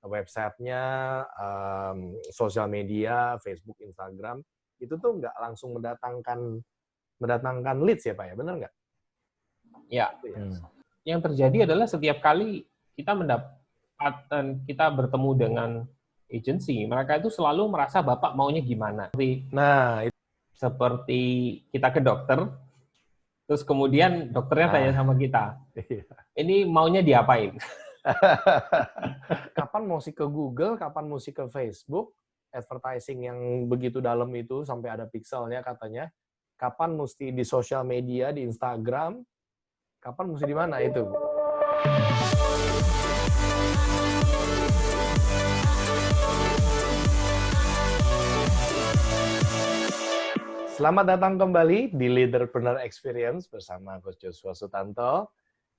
websitenya, sosial media, Facebook, Instagram, itu tuh nggak langsung mendatangkan leads ya Pak ya, benar nggak? Ya. Yang terjadi adalah setiap kali kita bertemu dengan agensi, mereka itu selalu merasa Bapak maunya gimana. Nah, seperti kita ke dokter, terus kemudian dokternya tanya sama kita, ini maunya diapain? Kapan mau sih ke Google, kapan mau sih ke Facebook, advertising yang begitu dalam itu sampai ada pixelnya katanya, kapan mesti di sosial media, di Instagram, kapan mesti di mana itu? Selamat datang kembali di Leaderpreneur Experience bersama Coach Joshua Sutanto.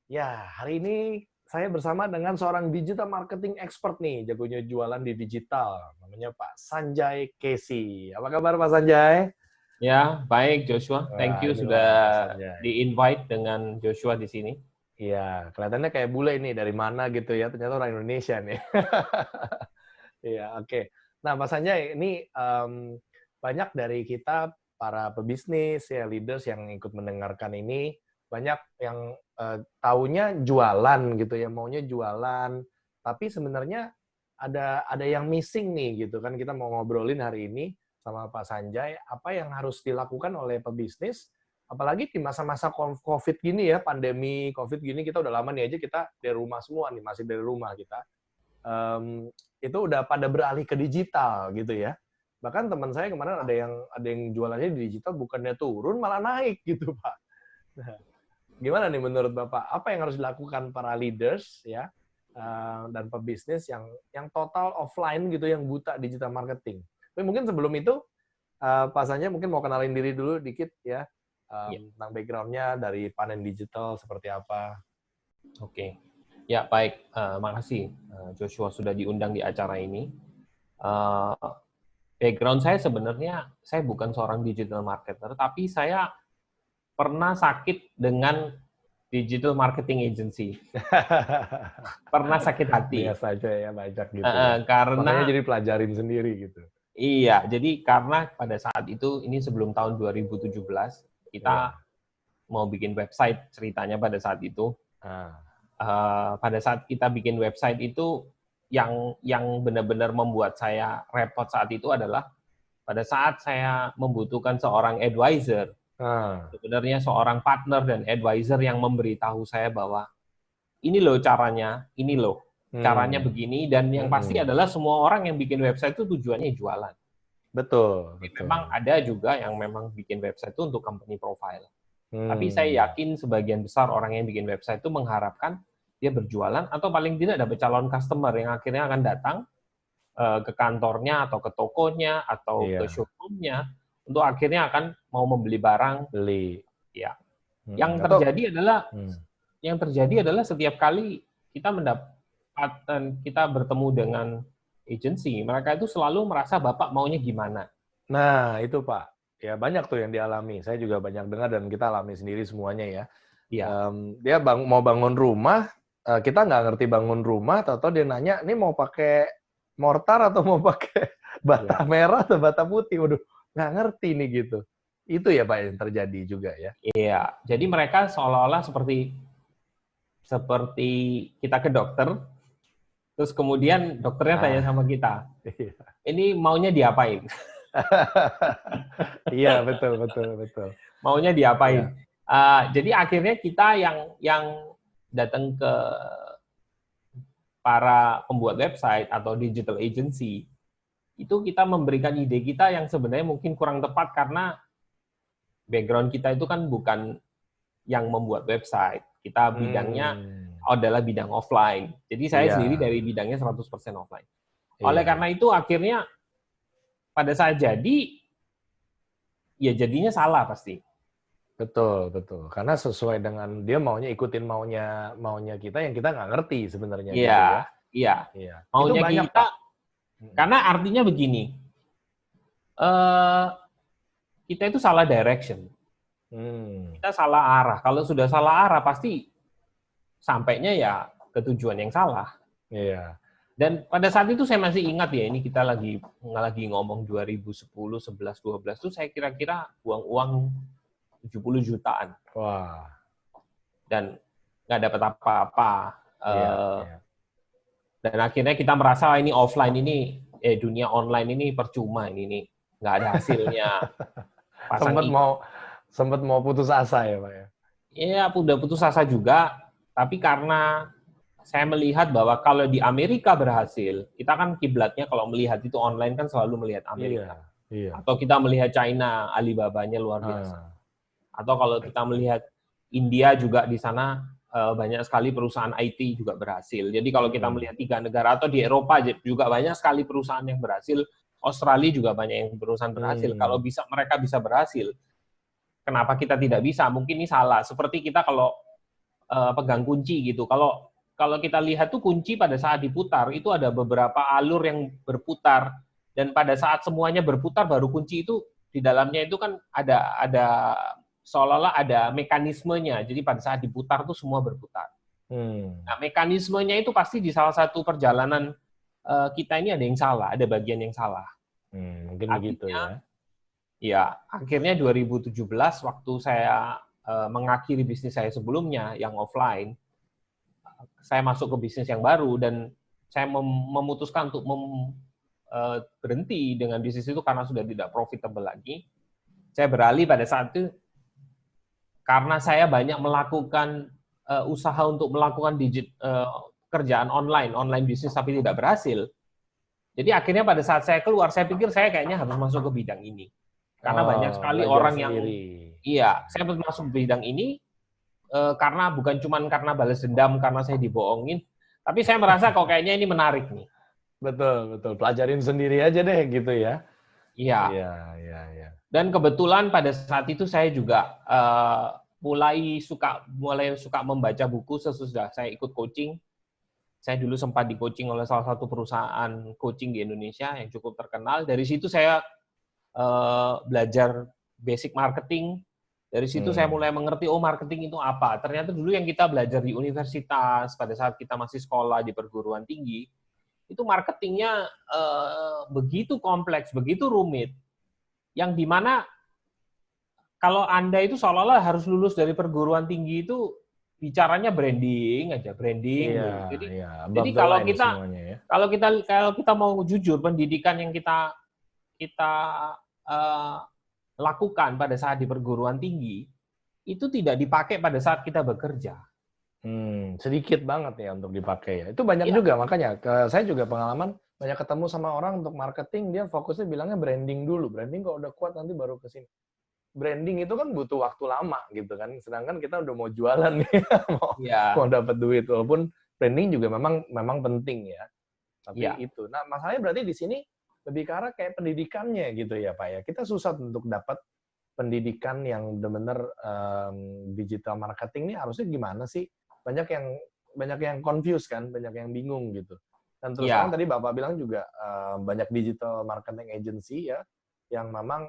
Ya, hari ini saya bersama dengan seorang digital marketing expert nih, jagonya jualan di digital. Namanya Pak Sanjay Casey. Apa kabar Pak Sanjay? Ya, baik Joshua. Thank you sudah di-invite dengan Joshua di sini. Iya, kelihatannya kayak bule ini dari mana gitu ya, ternyata orang Indonesia nih. Iya, oke. Nah, Pak Sanjay, ini banyak dari kita para pebisnis, ya leaders yang ikut mendengarkan ini, banyak yang taunya jualan gitu ya, maunya jualan. Tapi sebenarnya ada yang missing nih gitu kan, kita mau ngobrolin hari ini sama Pak Sanjay, apa yang harus dilakukan oleh pebisnis, apalagi di masa-masa COVID gini ya, pandemi COVID gini, kita udah lama nih aja kita dari rumah semua nih, masih dari rumah kita. Itu udah pada beralih ke digital gitu ya. Bahkan teman saya kemarin ada yang jualannya di digital bukannya turun malah naik gitu Pak. Nah, gimana nih menurut Bapak? Apa yang harus dilakukan para leaders ya dan pebisnis yang total offline gitu, yang buta digital marketing? Tapi mungkin sebelum itu Pak Sanjay mungkin mau kenalin diri dulu dikit ya tentang background-nya dari Panen Digital seperti apa. Oke. Ya, baik. Makasih Joshua sudah diundang di acara ini. Background saya sebenarnya, saya bukan seorang digital marketer, tapi saya pernah sakit dengan digital marketing agency. Pernah sakit hati. Biasa aja ya, banyak gitu ya. Karena, makanya jadi pelajarin sendiri gitu. Iya, jadi karena pada saat itu, ini sebelum tahun 2017, kita mau bikin website ceritanya pada saat itu. Pada saat kita bikin website itu, yang benar-benar membuat saya repot saat itu adalah pada saat saya membutuhkan seorang advisor, sebenarnya seorang partner dan advisor yang memberitahu saya bahwa ini loh caranya, ini loh caranya begini, dan yang pasti adalah semua orang yang bikin website itu tujuannya jualan. Betul. Memang ada juga yang memang bikin website itu untuk company profile. Tapi saya yakin sebagian besar orang yang bikin website itu mengharapkan dia berjualan atau paling tidak dapat calon customer yang akhirnya akan datang ke kantornya atau ke tokonya atau ke showroom-nya untuk akhirnya akan mau membeli barang. Ya. Yang terjadi adalah setiap kali kita bertemu dengan agensi, mereka itu selalu merasa Bapak maunya gimana. Nah, itu Pak. Ya, banyak tuh yang dialami. Saya juga banyak dengar dan kita alami sendiri semuanya ya. Dia mau bangun rumah, kita nggak ngerti bangun rumah, atau dia nanya, ini mau pakai mortar atau mau pakai bata merah atau bata putih? Waduh, nggak ngerti nih gitu. Itu ya Pak yang terjadi juga ya. Iya, jadi mereka seolah-olah seperti kita ke dokter, terus kemudian dokternya tanya sama kita, ini maunya diapain? Iya, betul. Maunya diapain? Jadi akhirnya kita yang datang ke para pembuat website atau digital agency, itu kita memberikan ide kita yang sebenarnya mungkin kurang tepat karena background kita itu kan bukan yang membuat website. Kita bidangnya adalah bidang offline. Jadi saya sendiri dari bidangnya 100% offline. Oleh karena itu akhirnya pada saat jadinya salah pasti. Betul. Karena sesuai dengan dia maunya ikutin maunya kita yang kita nggak ngerti sebenarnya. Iya. Maunya banyak, kita, Pak. Karena artinya begini, kita itu salah direction. Kita salah arah. Kalau sudah salah arah pasti sampainya ya ke tujuan yang salah. Iya. Dan pada saat itu saya masih ingat ya, ini kita lagi ngomong 2010, 11, 12 tuh saya kira-kira buang uang 70 jutaan. Wah. Dan nggak dapat apa-apa. Iya, iya. Dan akhirnya kita merasa ini offline ini, dunia online ini percuma ini nggak ada hasilnya. Sempat mau putus asa ya, Pak ya? Iya, udah putus asa juga, tapi karena saya melihat bahwa kalau di Amerika berhasil, kita kan kiblatnya kalau melihat itu online kan selalu melihat Amerika. Iya. Atau kita melihat China, Alibaba-nya luar biasa. Atau kalau kita melihat India juga di sana banyak sekali perusahaan IT juga berhasil. Jadi kalau kita melihat 3 negara atau di Eropa juga banyak sekali perusahaan yang berhasil, Australia juga banyak yang perusahaan berhasil. Kalau mereka bisa berhasil, kenapa kita tidak bisa? Mungkin ini salah. Seperti kita kalau pegang kunci gitu. Kalau kita lihat tuh kunci pada saat diputar itu ada beberapa alur yang berputar, dan pada saat semuanya berputar baru kunci itu di dalamnya itu kan ada seolah-olah ada mekanismenya. Jadi pada saat diputar tuh semua berputar. Nah, mekanismenya itu pasti di salah satu perjalanan kita ini ada yang salah, ada bagian yang salah. Mungkin begitu ya. Ya, akhirnya 2017 waktu saya mengakhiri bisnis saya sebelumnya yang offline, saya masuk ke bisnis yang baru dan saya memutuskan untuk berhenti dengan bisnis itu karena sudah tidak profitable lagi. Saya beralih pada saat itu karena saya banyak melakukan usaha untuk melakukan kerjaan online bisnis tapi tidak berhasil. Jadi akhirnya pada saat saya keluar, saya pikir saya kayaknya harus masuk ke bidang ini. Karena banyak sekali orang sendiri. Iya, saya masuk ke bidang ini karena bukan cuma karena balas dendam karena saya dibohongin, tapi saya merasa kok kayaknya ini menarik nih. Betul. Pelajarin sendiri aja deh gitu ya. Iya. Dan kebetulan pada saat itu saya juga mulai suka membaca buku sesudah saya ikut coaching. Saya dulu sempat di coaching oleh salah satu perusahaan coaching di Indonesia yang cukup terkenal. Dari situ saya belajar basic marketing. Dari situ saya mulai mengerti, marketing itu apa. Ternyata dulu yang kita belajar di universitas, pada saat kita masih sekolah di perguruan tinggi, itu marketingnya begitu kompleks, begitu rumit, yang dimana kalau Anda itu seolah-olah harus lulus dari perguruan tinggi itu bicaranya branding aja, branding. Jadi kalau kita mau jujur, pendidikan yang kita lakukan pada saat di perguruan tinggi itu tidak dipakai pada saat kita bekerja. Sedikit banget ya untuk dipakai ya. Itu banyak juga, makanya saya juga pengalaman banyak ketemu sama orang untuk marketing, dia fokusnya bilangnya branding dulu. Branding kalau udah kuat nanti baru ke sini. Branding itu kan butuh waktu lama gitu kan. Sedangkan kita udah mau jualan nih, mau dapat duit. Walaupun branding juga memang penting ya. Tapi itu. Nah, masalahnya berarti di sini lebih ke arah kayak pendidikannya gitu ya, Pak ya. Kita susah untuk dapat pendidikan yang benar-benar digital marketing ini harusnya gimana sih? Banyak yang confused kan, banyak yang bingung gitu. Dan terus terang tadi Bapak bilang juga banyak digital marketing agency ya yang memang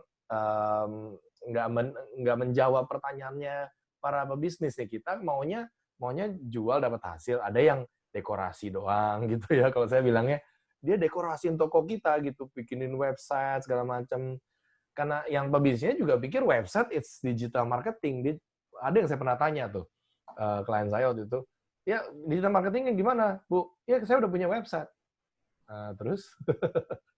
nggak menjawab pertanyaannya para pebisnis nih. Kita maunya jual dapat hasil. Ada yang dekorasi doang gitu ya. Kalau saya bilangnya dia dekorasiin toko kita gitu, bikinin website segala macam. Karena yang pebisnisnya juga pikir website it's digital marketing. Ada yang saya pernah tanya tuh klien saya waktu itu, ya digital marketingnya gimana, Bu? Ya saya udah punya website. Terus,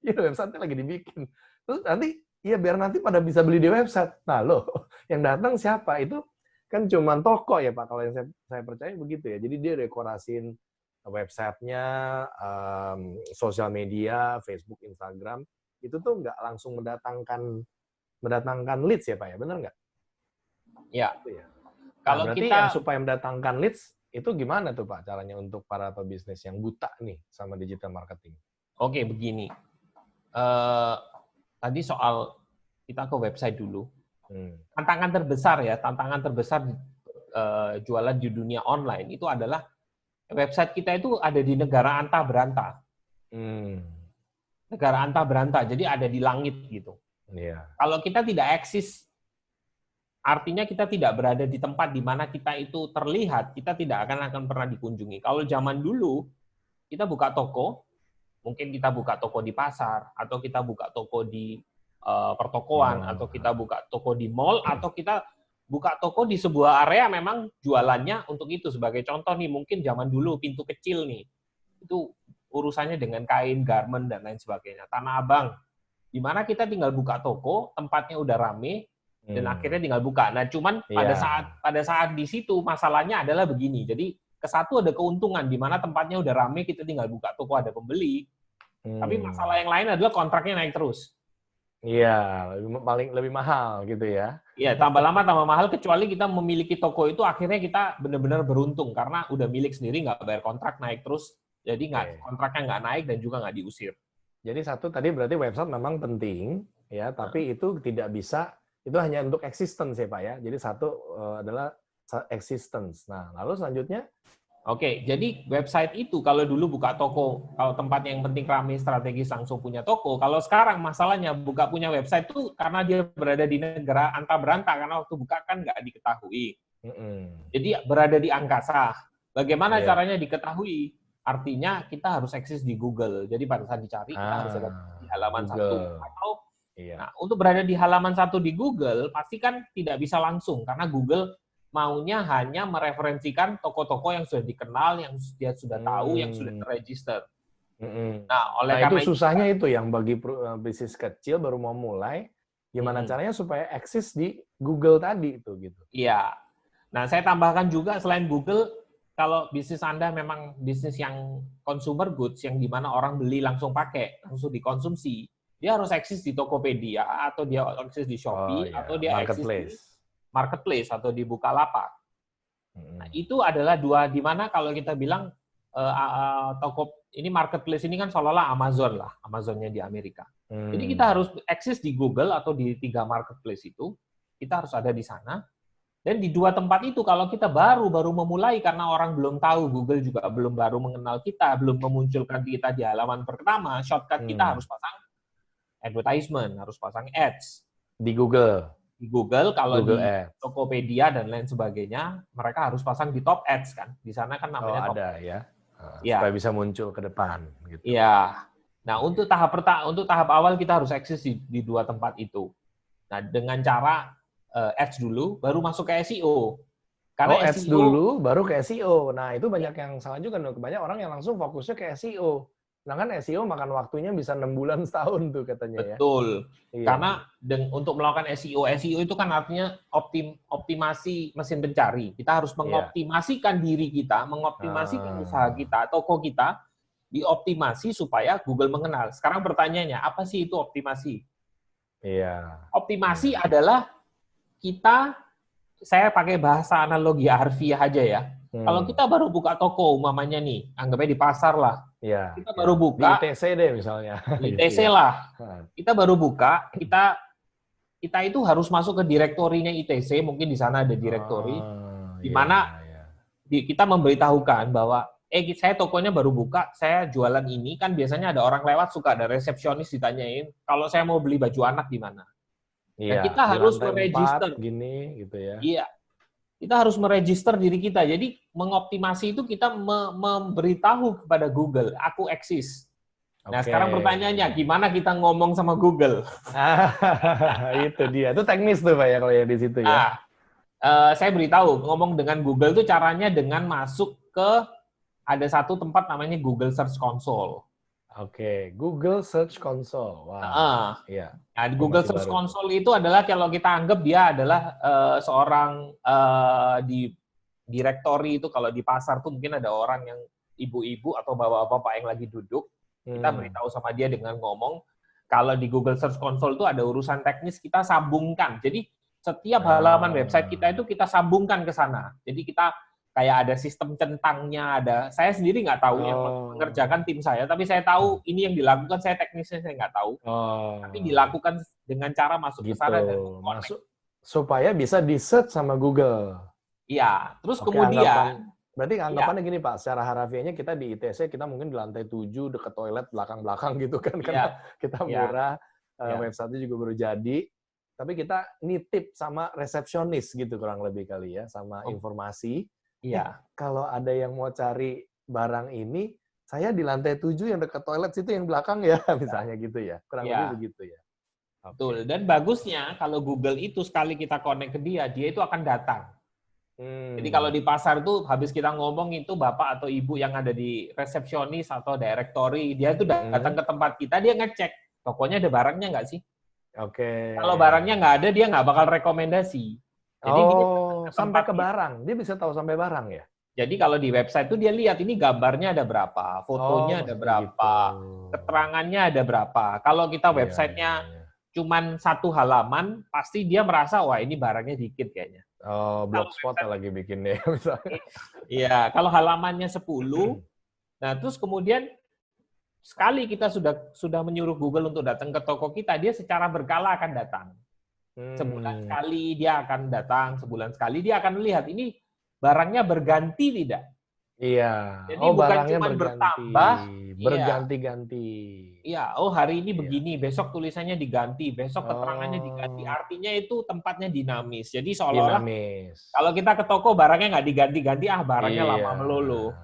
ya website-nya lagi dibikin. Terus nanti, ya biar nanti pada bisa beli di website. Nah loh, yang datang siapa? Itu kan cuma toko ya Pak, kalau yang saya percaya begitu ya. Jadi dia dekorasiin website-nya, sosial media, Facebook, Instagram, itu tuh nggak langsung mendatangkan leads ya Pak ya, benar nggak? Ya. Nah, berarti yang supaya mendatangkan leads, itu gimana tuh Pak caranya untuk para pebisnis yang buta nih sama digital marketing? Oke, begini. Tadi soal kita ke website dulu. Tantangan terbesar jualan di dunia online itu adalah website kita itu ada di negara antah berantah. Negara antah berantah, jadi ada di langit gitu. Kalau kita tidak eksis, artinya kita tidak berada di tempat di mana kita itu terlihat, kita tidak akan pernah dikunjungi. Kalau zaman dulu, kita buka toko, mungkin kita buka toko di pasar, atau kita buka toko di pertokoan, atau kita buka toko di mall, atau kita buka toko di sebuah area memang jualannya untuk itu. Sebagai contoh nih, mungkin zaman dulu pintu kecil nih, itu urusannya dengan kain, garment, dan lain sebagainya. Tanah Abang, di mana kita tinggal buka toko, tempatnya udah rame, dan akhirnya tinggal buka. Nah, cuman pada saat di situ masalahnya adalah begini. Jadi kesatu ada keuntungan di mana tempatnya udah rame, kita tinggal buka toko, ada pembeli. Tapi masalah yang lain adalah kontraknya naik terus. Iya, lebih mahal gitu ya. Iya, tambah lama tambah mahal, kecuali kita memiliki toko itu, akhirnya kita benar-benar beruntung karena udah milik sendiri, nggak bayar kontrak, naik terus. Jadi kontraknya nggak naik dan juga nggak diusir. Jadi satu tadi berarti website memang penting ya, tapi itu tidak bisa, itu hanya untuk existence ya Pak ya. Jadi satu adalah existence. Nah, lalu selanjutnya? Oke, jadi website itu kalau dulu buka toko, kalau tempatnya yang penting ramai, strategis, langsung punya toko. Kalau sekarang masalahnya buka punya website itu karena dia berada di negara anta beranta, karena waktu buka kan nggak diketahui. Jadi berada di angkasa. Bagaimana caranya diketahui? Artinya kita harus eksis di Google. Jadi pada saat dicari, kita harus ada di halaman Google. 1. Atau, nah, untuk berada di halaman 1 di Google, pasti kan tidak bisa langsung, karena Google maunya hanya mereferensikan toko-toko yang sudah dikenal, yang dia sudah tahu, yang sudah terregister. Nah, karena itu susahnya itu yang bagi bisnis kecil baru mau mulai, gimana caranya supaya eksis di Google tadi itu gitu. Iya. Nah, saya tambahkan juga selain Google, kalau bisnis Anda memang bisnis yang consumer goods, yang di mana orang beli langsung pakai, langsung dikonsumsi, dia harus eksis di Tokopedia, atau dia eksis di Shopee, atau dia eksis di marketplace atau di Bukalapak. Nah, itu adalah dua di mana kalau kita bilang toko ini marketplace ini kan seolah-olah Amazon lah, Amazonnya di Amerika. Jadi kita harus eksis di Google atau di 3 marketplace itu, kita harus ada di sana. Dan di 2 tempat itu kalau kita baru memulai karena orang belum tahu, Google juga baru mengenal kita, belum memunculkan kita di halaman pertama, shortcut kita harus pasang advertisement, harus pasang ads di Google. Di Google, kalau Google di Ads, Tokopedia dan lain sebagainya, mereka harus pasang di top ads kan. Di sana kan namanya top ads. Ya. Supaya bisa muncul ke depan. Gitu. Iya. Nah, untuk tahap awal kita harus eksis di 2 tempat itu. Nah, dengan cara ads dulu, baru masuk ke SEO. Karena ads dulu, baru ke SEO. Nah, itu banyak yang salah juga. Banyak orang yang langsung fokusnya ke SEO. Sedangkan SEO makan waktunya bisa 6 bulan setahun tuh katanya. Betul. Ya. Karena untuk melakukan SEO itu kan artinya optimasi mesin pencari. Kita harus mengoptimasikan diri kita, mengoptimasikan usaha kita, toko kita, dioptimasi supaya Google mengenal. Sekarang pertanyaannya, apa sih itu optimasi? Iya. Optimasi adalah saya pakai bahasa analogi harfiah aja ya. Kalau kita baru buka toko, umpamanya nih, anggapnya di pasar lah. Ya, kita baru buka. Di ITC deh misalnya. Di ITC lah. Kita baru buka, kita itu harus masuk ke direktorinya ITC, mungkin di sana ada direktori, di mana kita memberitahukan bahwa, saya tokonya baru buka, saya jualan ini, kan biasanya ada orang lewat, suka ada resepsionis ditanyain, kalau saya mau beli baju anak di mana. Iya, nah, kita harus meregister. Gini, gitu ya. Iya. Kita harus meregister diri kita. Jadi mengoptimasi itu kita memberitahu kepada Google, aku eksis. Nah, sekarang pertanyaannya, gimana kita ngomong sama Google? Itu dia. Itu teknis tuh Pak ya kalau yang di situ ya. Nah, saya beritahu, ngomong dengan Google itu caranya dengan masuk ke ada satu tempat namanya Google Search Console. Google Search Console. Wow. Iya. Nah, di Google Search Console itu adalah kalau kita anggap dia adalah seorang di direktori itu, kalau di pasar tuh mungkin ada orang yang ibu-ibu atau bapak-bapak yang lagi duduk, kita beritahu sama dia dengan ngomong. Kalau di Google Search Console itu ada urusan teknis, kita sambungkan. Jadi setiap halaman website kita itu kita sambungkan ke sana. Jadi kita kayak ada sistem centangnya, saya sendiri nggak tahu yang mengerjakan tim saya, tapi saya tahu ini yang dilakukan, saya teknisnya saya nggak tahu. Tapi dilakukan dengan cara masuk ke sana dan masuk supaya bisa di-search sama Google. Iya, terus kemudian berarti anggapannya gini Pak, secara harafiahnya kita di ITC, kita mungkin di lantai 7 dekat toilet belakang-belakang gitu kan, karena kita murah, website-nya juga baru jadi, tapi kita nitip sama resepsionis gitu kurang lebih kali ya, sama informasi. Iya. Kalau ada yang mau cari barang ini, saya di lantai 7 yang dekat toilet situ yang belakang ya, misalnya gitu ya. Kurang lebih begitu ya. Betul. Dan bagusnya kalau Google itu sekali kita connect ke dia itu akan datang. Jadi kalau di pasar tuh habis kita ngomong itu bapak atau ibu yang ada di resepsionis atau directory, dia itu datang ke tempat kita, dia ngecek tokonya ada barangnya nggak sih? Oke. Kalau barangnya nggak ada, dia nggak bakal rekomendasi. Jadi dia sampai ke barang. Dia bisa tahu sampai barang ya? Jadi kalau di website itu dia lihat ini gambarnya ada berapa, fotonya ada berapa, keterangannya ada berapa. Kalau kita websitenya cuman satu halaman, pasti dia merasa wah ini barangnya dikit kayaknya. Blogspot lagi bikin deh misalnya. Iya, kalau halamannya 10, nah terus kemudian sekali kita sudah menyuruh Google untuk datang ke toko kita, dia secara berkala akan datang. Sebulan sekali dia akan datang, sebulan sekali dia akan melihat ini barangnya berganti tidak. Iya. Jadi bukan barangnya cuma berganti. Berganti-ganti. Iya, hari ini begini, besok tulisannya diganti, besok keterangannya diganti. Artinya itu tempatnya dinamis. Jadi seolah-olah kalau kita ke toko barangnya nggak diganti-ganti, barangnya lama melulu.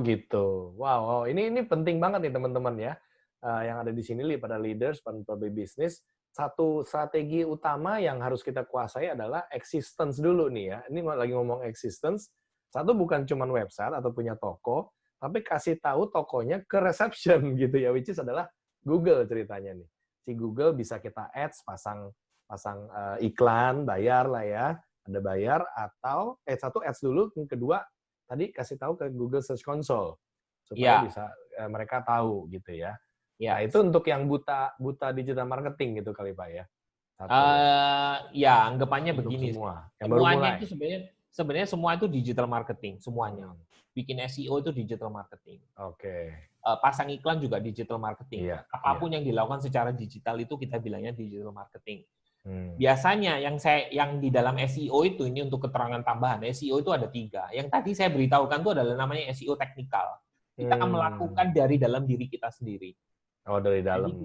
Gitu. Wow, ini penting banget nih teman-teman ya. Yang ada di sini pada leaders, pada bisnis. Satu strategi utama yang harus kita kuasai adalah existence dulu nih ya. Ini lagi ngomong existence. Satu bukan cuma website atau punya toko, tapi kasih tahu tokonya ke reception gitu ya, which is adalah Google ceritanya nih. Si Google bisa kita ads, pasang iklan, bayar lah ya, ada bayar atau satu ads dulu, yang kedua tadi kasih tahu ke Google Search Console supaya bisa mereka tahu gitu ya. Nah, itu untuk yang buta digital marketing gitu kali Pak ya. Ya, anggapannya untuk begini. Semua. Yang semuanya itu sebenarnya semua itu digital marketing, semuanya. Bikin SEO itu digital marketing. Pasang iklan juga digital marketing. Apapun yang dilakukan secara digital itu kita bilangnya digital marketing. Biasanya yang di dalam SEO itu, ini untuk keterangan tambahan, SEO itu ada 3. Yang tadi saya beritahukan itu adalah namanya SEO teknikal. Kita melakukan dari dalam diri kita sendiri. Dari dalam. Jadi,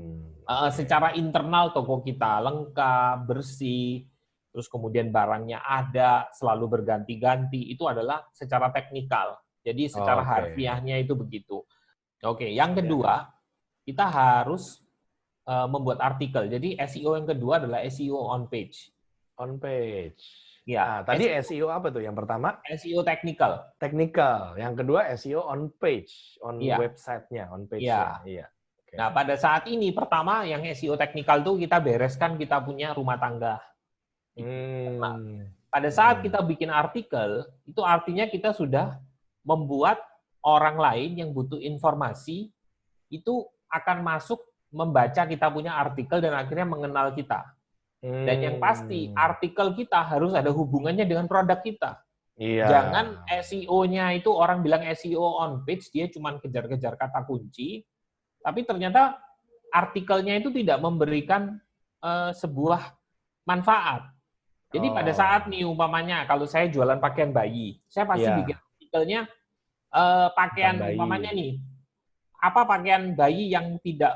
secara internal toko kita lengkap, bersih, terus kemudian barangnya ada, selalu berganti-ganti, itu adalah secara teknikal. Jadi secara harfiahnya itu begitu. Yang kedua, kita harus membuat artikel. Jadi SEO yang kedua adalah SEO on page. On page. Ya. Tadi SEO apa tuh? Yang pertama? SEO technical. Technical. Yang kedua SEO on page, on website-nya, on page-nya. Iya. Nah, pada saat ini pertama yang SEO technical tuh kita bereskan kita punya rumah tangga. Pada saat kita bikin artikel, itu artinya kita sudah membuat orang lain yang butuh informasi itu akan masuk membaca kita punya artikel dan akhirnya mengenal kita. Dan yang pasti artikel kita harus ada hubungannya dengan produk kita. Jangan SEO-nya itu orang bilang SEO on page, dia cuma kejar-kejar kata kunci, tapi ternyata artikelnya itu tidak memberikan sebuah manfaat. Jadi pada saat nih umpamanya kalau saya jualan pakaian bayi, saya pasti bikin artikelnya pakaian umpamanya nih, apa pakaian bayi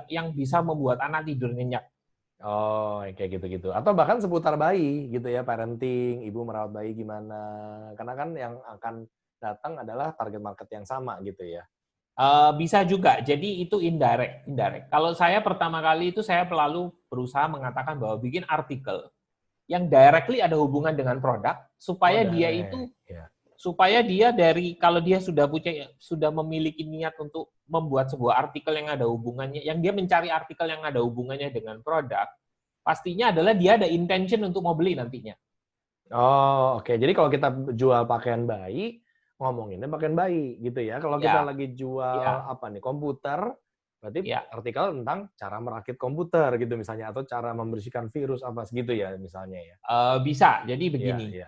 yang bisa membuat anak tidur nyenyak. Kayak gitu-gitu. Atau bahkan seputar bayi gitu ya, parenting, ibu merawat bayi gimana. Karena kan yang akan datang adalah target market yang sama gitu ya. Bisa juga. Jadi itu indirect. Kalau saya pertama kali itu saya selalu berusaha mengatakan bahwa bikin artikel yang directly ada hubungan dengan produk supaya supaya dia dari kalau dia sudah memiliki niat untuk membuat sebuah artikel yang ada hubungannya, yang dia mencari artikel yang ada hubungannya dengan produk, pastinya adalah dia ada intention untuk mau beli nantinya. Jadi kalau kita jual pakaian bayi, ngomonginnya pakaian bayi gitu ya. Kalau kita lagi jual komputer, berarti artikel tentang cara merakit komputer gitu misalnya, atau cara membersihkan virus apa segitu ya misalnya ya. Bisa. Jadi begini.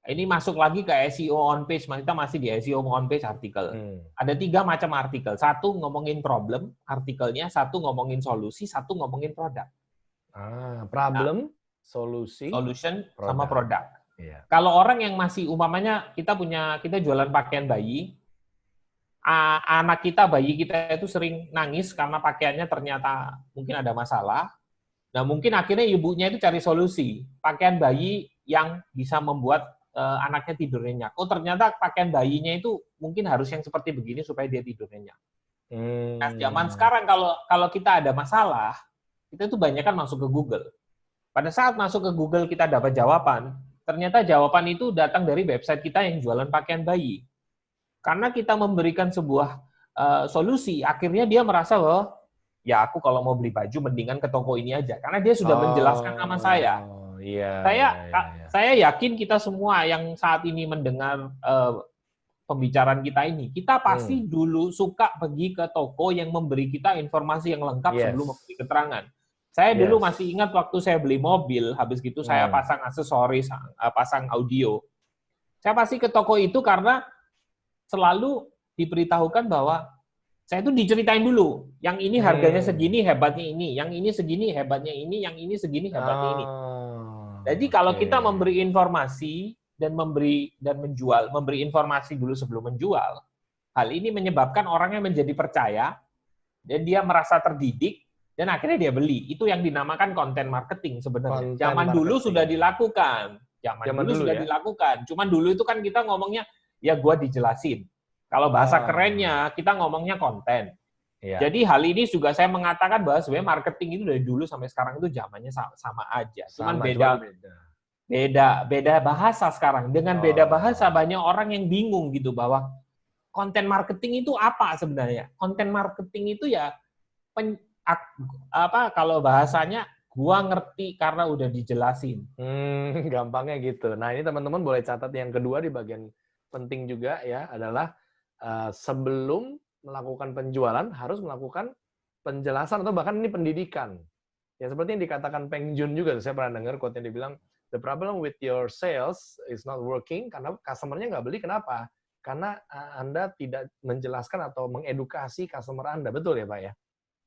Ini masuk lagi ke SEO on page, kita masih di SEO on page artikel. Ada 3 macam artikel. 1 ngomongin problem artikelnya, 1 ngomongin solusi, 1 ngomongin produk. Problem, solution, sama produk. Kalau orang yang masih umpamanya kita jualan pakaian bayi, anak kita, bayi kita itu sering nangis karena pakaiannya ternyata mungkin ada masalah. Nah, mungkin akhirnya ibunya itu cari solusi, pakaian bayi yang bisa membuat anaknya tidur nyenyak. Ternyata pakaian bayinya itu mungkin harus yang seperti begini supaya dia tidur nyenyak. Nah, zaman sekarang kalau kita ada masalah, kita tuh banyak kan masuk ke Google. Pada saat masuk ke Google kita dapat jawaban, ternyata jawaban itu datang dari website kita yang jualan pakaian bayi. Karena kita memberikan sebuah solusi, akhirnya dia merasa bahwa ya aku kalau mau beli baju mendingan ke toko ini aja, karena dia sudah menjelaskan nama saya. Saya yakin kita semua yang saat ini mendengar pembicaraan kita ini, kita pasti dulu suka pergi ke toko yang memberi kita informasi yang lengkap sebelum memberi keterangan. Saya dulu masih ingat waktu saya beli mobil, habis gitu saya pasang aksesoris, pasang audio. Saya pasti ke toko itu karena selalu diberitahukan bahwa saya itu diceritain dulu, yang ini harganya segini, hebatnya ini, yang ini segini, hebatnya ini, yang ini segini, hebatnya ini. Jadi kalau kita memberi informasi dan memberi informasi dulu sebelum menjual, hal ini menyebabkan orangnya menjadi percaya dan dia merasa terdidik dan akhirnya dia beli. Itu yang dinamakan konten marketing sebenarnya. Zaman dulu sudah dilakukan. Dilakukan. Cuman dulu itu kan kita ngomongnya ya gua dijelasin. Kalau bahasa kerennya kita ngomongnya konten. Jadi hal ini juga saya mengatakan bahwa sebenarnya marketing itu dari dulu sampai sekarang itu zamannya sama aja. Cuman beda bahasa sekarang. Dengan beda bahasa banyak orang yang bingung gitu bahwa konten marketing itu apa sebenarnya? Konten marketing itu ya kalau bahasanya gua ngerti karena udah dijelasin. Gampangnya gitu. Nah, ini teman-teman boleh catat yang kedua di bagian penting juga ya adalah sebelum melakukan penjualan harus melakukan penjelasan atau bahkan ini pendidikan. Ya seperti yang dikatakan Peng Joon juga, saya pernah dengar quote yang dibilang, the problem with your sales is not working karena customer-nya nggak beli. Kenapa? Karena Anda tidak menjelaskan atau mengedukasi customer Anda. Betul ya Pak ya?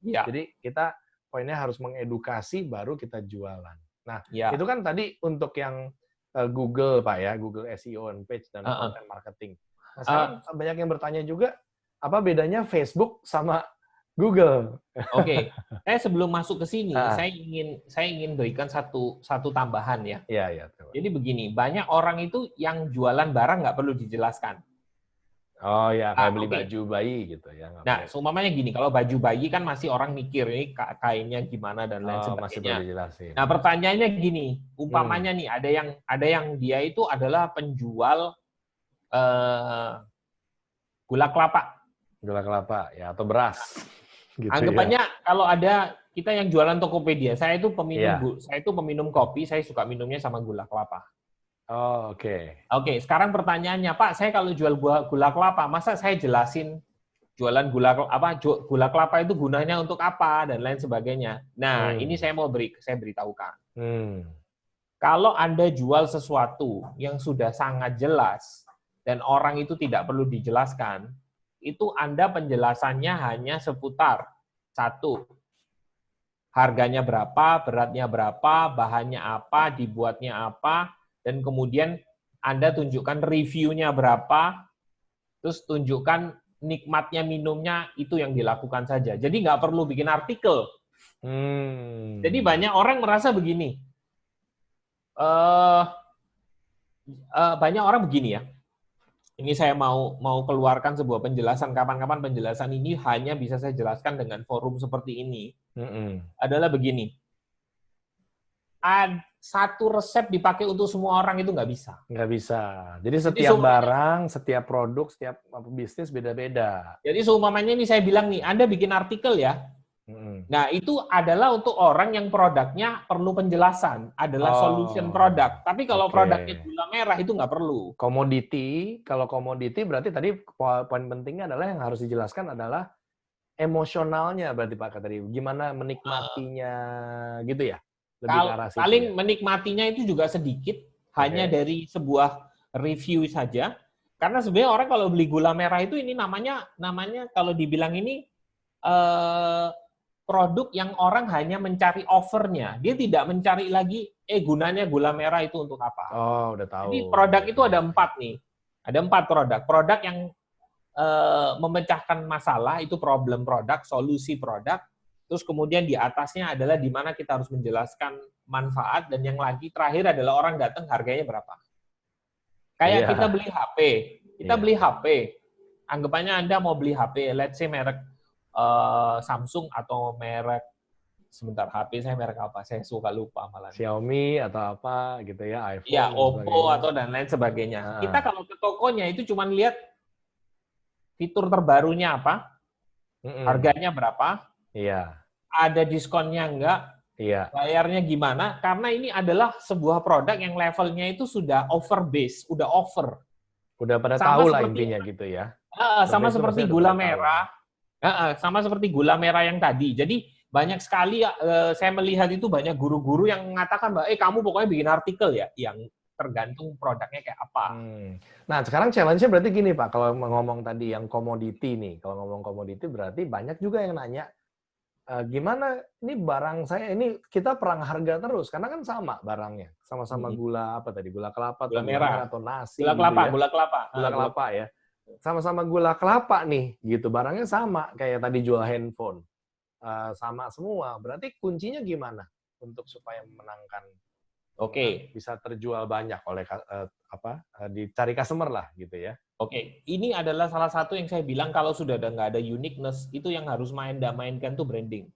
Ya. Jadi kita poinnya harus mengedukasi baru kita jualan. Nah, itu kan tadi untuk yang Google Pak ya, Google SEO and page dan content marketing. Nah, sekarang banyak yang bertanya juga, apa bedanya Facebook sama Google? Oke. Saya sebelum masuk ke sini, saya ingin berikan satu tambahan ya. Iya. Jadi begini, banyak orang itu yang jualan barang nggak perlu dijelaskan. Oh ya, kayak beli baju bayi gitu ya. Nah, seumpamanya gini, kalau baju bayi kan masih orang mikir ini kainnya gimana dan lain sebagainya. Masih perlu dijelasin. Nah, pertanyaannya gini, umpamanya nih ada yang dia itu adalah penjual gula kelapa. Gula kelapa ya atau beras. Gitu anggapannya kalau ada kita yang jualan Tokopedia, saya itu peminum kopi, saya suka minumnya sama gula kelapa. Oh, oke. Oke, sekarang pertanyaannya, Pak, saya kalau jual gula kelapa, masa saya jelasin jualan gula kelapa itu gunanya untuk apa dan lain sebagainya. Nah, ini saya beritahukan. Kalau Anda jual sesuatu yang sudah sangat jelas dan orang itu tidak perlu dijelaskan, itu Anda penjelasannya hanya seputar satu, harganya berapa, beratnya berapa, bahannya apa, dibuatnya apa, dan kemudian Anda tunjukkan reviewnya berapa, terus tunjukkan nikmatnya minumnya, itu yang dilakukan saja. Jadi nggak perlu bikin artikel. Jadi banyak orang merasa begini. Banyak orang begini ya. Ini saya mau keluarkan sebuah penjelasan. Kapan-kapan penjelasan ini hanya bisa saya jelaskan dengan forum seperti ini. Adalah begini. Satu resep dipakai untuk semua orang itu nggak bisa. Nggak bisa. Jadi setiap barang, setiap produk, setiap bisnis beda-beda. Jadi seumpamanya ini saya bilang nih, Anda bikin artikel ya. Nah, itu adalah untuk orang yang produknya perlu penjelasan, adalah solution product. Tapi kalau produknya gula merah itu nggak perlu. Kalau komoditi berarti tadi poin pentingnya adalah yang harus dijelaskan adalah emosionalnya berarti Pak tadi. Gimana menikmatinya gitu ya? Paling menikmatinya itu juga sedikit, hanya dari sebuah review saja. Karena sebenarnya orang kalau beli gula merah itu ini namanya kalau dibilang ini produk yang orang hanya mencari offernya. Dia tidak mencari lagi, gunanya gula merah itu untuk apa. Oh, udah tahu. Jadi produk itu ada 4 nih. Ada 4 produk. Produk yang memecahkan masalah, itu problem produk, solusi produk. Terus kemudian di atasnya adalah di mana kita harus menjelaskan manfaat, dan yang lagi terakhir adalah orang datang harganya berapa. Kayak kita beli HP. Beli HP. Anggapannya Anda mau beli HP, let's say merek Samsung atau merek, sebentar, HP saya merek apa? Saya suka lupa malah. Xiaomi atau apa gitu ya, iPhone Ya, dan Oppo sebagainya. atau dan lain sebagainya. Kita kalau ke tokonya itu cuma lihat fitur terbarunya apa, harganya berapa, Iya. ada diskonnya enggak, Iya. bayarnya gimana, karena ini adalah sebuah produk yang levelnya itu sudah over base, udah over. Udah pada Sama tahu lah seperti intinya gitu ya. sama Itu seperti maksudnya udah gula pada tahu. merah, sama seperti gula merah yang tadi. Jadi banyak sekali saya melihat itu banyak guru-guru yang mengatakan bahwa kamu pokoknya bikin artikel ya, yang tergantung produknya kayak apa. Nah, sekarang challenge-nya berarti gini, Pak. Kalau ngomong tadi yang komoditi nih, kalau ngomong komoditi berarti banyak juga yang nanya, gimana ini barang saya, ini kita perang harga terus, karena kan sama barangnya. Sama-sama gula, apa tadi, gula kelapa, Gula atau merah, atau nasi gula gitu kelapa, ya. gula kelapa. Gula kelapa ya. Sama-sama gula kelapa nih, gitu. Barangnya sama, kayak tadi jual handphone. Sama semua. Berarti kuncinya gimana untuk supaya memenangkan? Bisa terjual banyak oleh dicari customer lah gitu ya. Ini adalah salah satu yang saya bilang kalau sudah nggak ada uniqueness, itu yang harus mainkan tuh branding.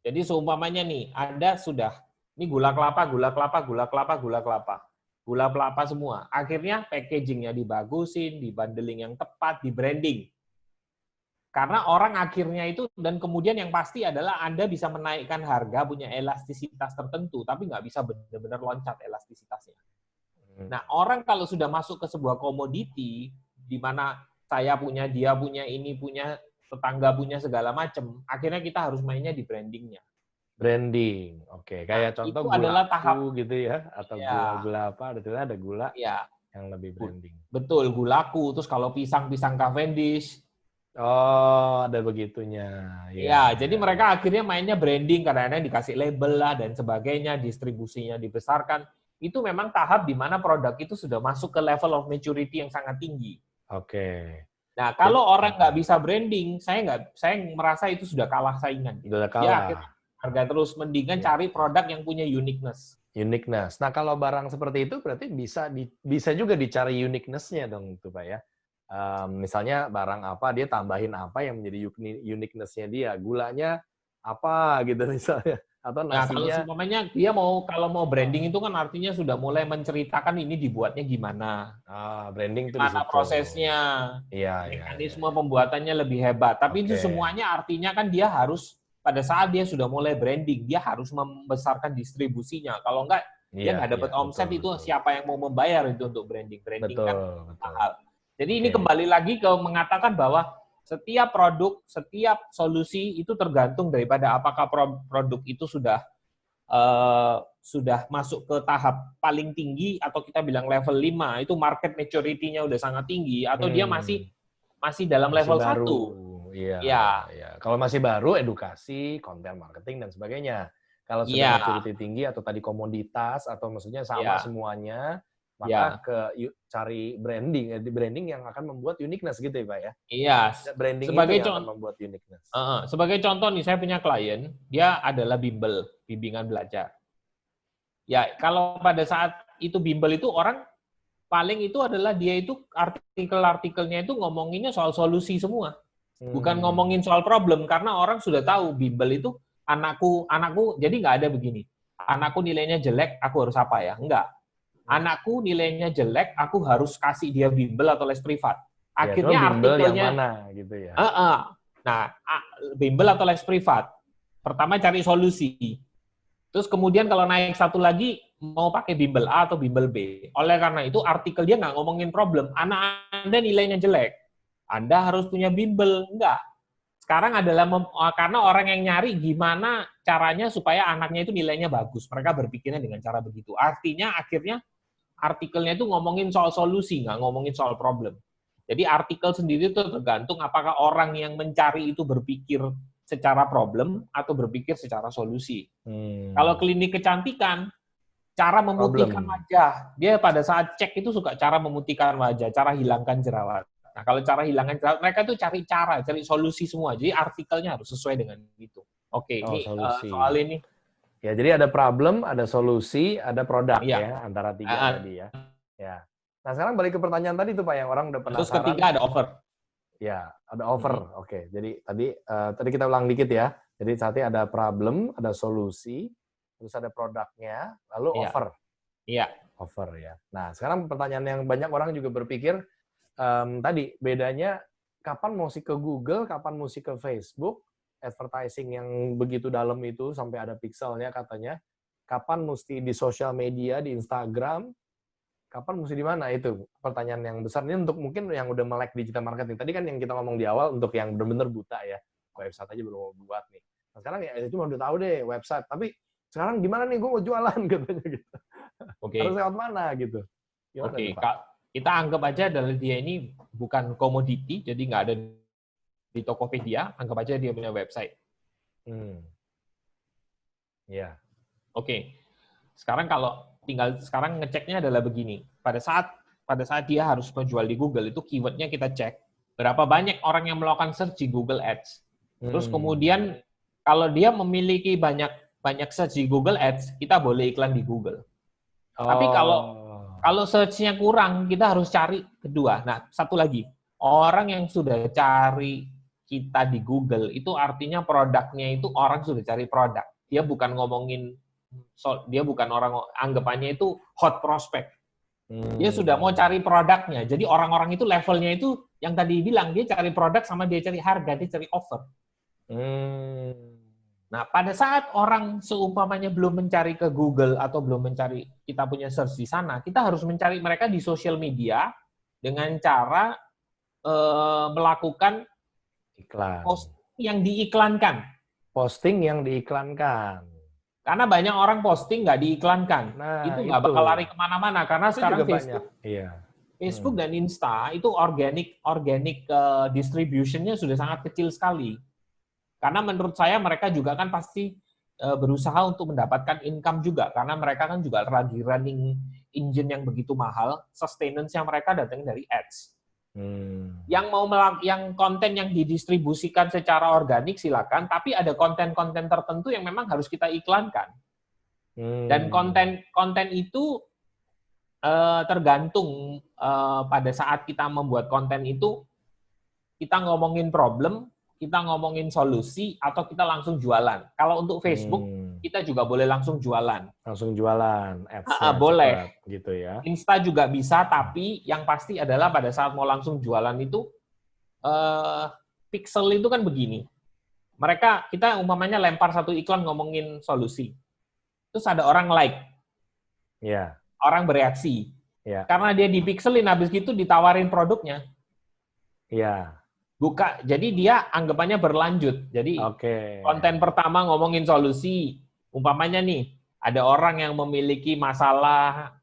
Jadi seumpamanya nih, Anda sudah, ini gula kelapa, gula kelapa, gula kelapa, gula kelapa. Gula kelapa semua. Akhirnya packaging-nya dibagusin, dibandeling yang tepat, di branding. Karena orang akhirnya itu, dan kemudian yang pasti adalah Anda bisa menaikkan harga, punya elastisitas tertentu, tapi nggak bisa benar-benar loncat elastisitasnya. Nah, orang kalau sudah masuk ke sebuah komoditi, di mana saya punya, dia punya, ini punya, tetangga punya segala macam, akhirnya kita harus mainnya di brandingnya. Branding, oke. Kayak contoh gula adalah tahap gitu ya, atau gula apa, ada gula yang lebih branding. Betul, gulaku. Terus kalau pisang Cavendish. Oh, ada begitunya. Jadi mereka akhirnya mainnya branding, kadang-kadang dikasih label lah dan sebagainya, distribusinya dibesarkan. Itu memang tahap di mana produk itu sudah masuk ke level of maturity yang sangat tinggi. Nah, kalau orang nggak bisa branding, saya merasa itu sudah kalah saingan. Sudah kalah. Akhirnya harga terus, mendingan cari produk yang punya uniqueness. Nah, kalau barang seperti itu berarti bisa juga dicari uniqueness-nya dong, tuh Pak ya. Misalnya barang apa, dia tambahin apa yang menjadi uniqueness-nya dia, gulanya apa gitu misalnya, atau nasinya. Nah, kalau seumpamanya dia kalau mau branding itu kan artinya sudah mulai menceritakan ini dibuatnya gimana. Branding itu gimana prosesnya, mekanisme pembuatannya lebih hebat. Tapi itu semuanya artinya kan dia harus, pada saat dia sudah mulai branding, dia harus membesarkan distribusinya. Kalau enggak, dia nggak dapat omset, itu siapa yang mau membayar itu untuk branding? Branding kan mahal. Jadi ini kembali lagi ke mengatakan bahwa setiap produk, setiap solusi itu tergantung daripada apakah produk itu sudah masuk ke tahap paling tinggi, atau kita bilang level 5, itu market maturity-nya udah sangat tinggi, atau dia masih dalam level 1. Iya. Kalau masih baru, edukasi, konten marketing, dan sebagainya. Kalau sudah maturity tinggi, atau tadi komoditas, atau maksudnya sama semuanya, maka cari branding yang akan membuat uniqueness gitu ya Pak ya? Iya. Branding sebagai itu yang akan membuat uniqueness. Sebagai contoh nih, saya punya klien, dia adalah bimbel, bimbingan belajar. Ya, kalau pada saat itu bimbel itu orang paling itu adalah dia itu artikel-artikelnya itu ngomonginnya soal solusi semua. Bukan ngomongin soal problem, karena orang sudah tahu bimbel itu anakku, jadi nggak ada begini. Anakku nilainya jelek, aku harus apa ya? Enggak. Anakku nilainya jelek, aku harus kasih dia bimbel atau les privat. Akhirnya artikelnya yang mana gitu ya. Nah, bimbel atau les privat. Pertama cari solusi. Terus kemudian kalau naik satu lagi, mau pakai bimbel A atau bimbel B. Oleh karena itu, artikel dia nggak ngomongin problem. Anak Anda nilainya jelek, Anda harus punya bimbel. Enggak. Sekarang adalah karena orang yang nyari gimana caranya supaya anaknya itu nilainya bagus. Mereka berpikirnya dengan cara begitu. Artinya akhirnya artikelnya itu ngomongin soal solusi, nggak ngomongin soal problem. Jadi artikel sendiri itu tergantung apakah orang yang mencari itu berpikir secara problem atau berpikir secara solusi. Kalau klinik kecantikan, cara memutihkan wajah. Dia pada saat cek itu suka cara memutihkan wajah, cara hilangkan jerawat. Nah, kalau cara hilangkan jerawat, mereka tuh cari solusi semua. Jadi artikelnya harus sesuai dengan itu. Ini soal ini. Ya, jadi ada problem, ada solusi, ada produk ya, antara tiga tadi ya. Nah, sekarang balik ke pertanyaan tadi tuh Pak, yang orang udah penasaran. Terus ketiga ada offer. Ya, ada offer. Oke. Jadi tadi kita ulang dikit ya. Jadi tadi ada problem, ada solusi, terus ada produknya, lalu offer. Iya. Offer ya. Nah, sekarang pertanyaan yang banyak orang juga berpikir tadi bedanya kapan mesti ke Google, kapan mesti ke Facebook, advertising yang begitu dalam itu sampai ada pixelnya katanya. Kapan mesti di sosial media, di Instagram, kapan mesti di mana itu pertanyaan yang besar ini untuk mungkin yang udah melek digital marketing. Tadi kan yang kita ngomong di awal untuk yang benar-benar buta ya, website aja belum mau buat nih. Nah, sekarang ya itu udah tahu deh website, tapi sekarang gimana nih gue mau jualan katanya gitu. Harus lewat mana gitu. Gimana Oke, tuh, Pak? kita anggap aja adalah dia ini bukan komoditi, jadi nggak ada di Tokopedia, anggap aja dia punya website. Ya. Oke. Sekarang sekarang ngeceknya adalah begini. Pada saat dia harus menjual di Google itu keywordnya kita cek berapa banyak orang yang melakukan search di Google Ads. Terus kemudian kalau dia memiliki banyak search di Google Ads, kita boleh iklan di Google. Tapi kalau search-nya kurang, kita harus cari kedua. Nah, satu lagi, orang yang sudah cari kita di Google itu artinya produknya itu orang sudah cari produk. Dia bukan orang anggapannya itu hot prospect. Dia sudah mau cari produknya. Jadi orang-orang itu levelnya itu yang tadi bilang dia cari produk sama dia cari harga, dia cari offer. Nah, pada saat orang seumpamanya belum mencari ke Google atau belum mencari kita punya search di sana, kita harus mencari mereka di sosial media dengan cara melakukan iklan. Posting yang diiklankan. Posting yang diiklankan. Karena banyak orang posting nggak diiklankan. Nah, itu nggak bakal lari kemana-mana. Karena itu sekarang Facebook dan Insta itu organic distribution-nya sudah sangat kecil sekali. Karena menurut saya mereka juga kan pasti berusaha untuk mendapatkan income juga. Karena mereka kan juga lagi running engine yang begitu mahal. Sustenance-nya mereka datang dari ads. Yang konten yang didistribusikan secara organik silakan, tapi ada konten-konten tertentu yang memang harus kita iklankan. Dan konten itu tergantung pada saat kita membuat konten itu kita ngomongin problem, kita ngomongin solusi, atau kita langsung jualan. Kalau untuk Facebook kita juga boleh langsung jualan. Langsung jualan, boleh. Cepat, gitu ya. Insta juga bisa, tapi yang pasti adalah pada saat mau langsung jualan itu, pixel itu kan begini. Kita umpamanya lempar satu iklan ngomongin solusi. Terus ada orang like. Yeah. Orang bereaksi. Yeah. Karena dia dipixelin, habis itu ditawarin produknya. Iya. Jadi dia anggapannya berlanjut. Jadi konten pertama ngomongin solusi. Umpamanya nih, ada orang yang memiliki masalah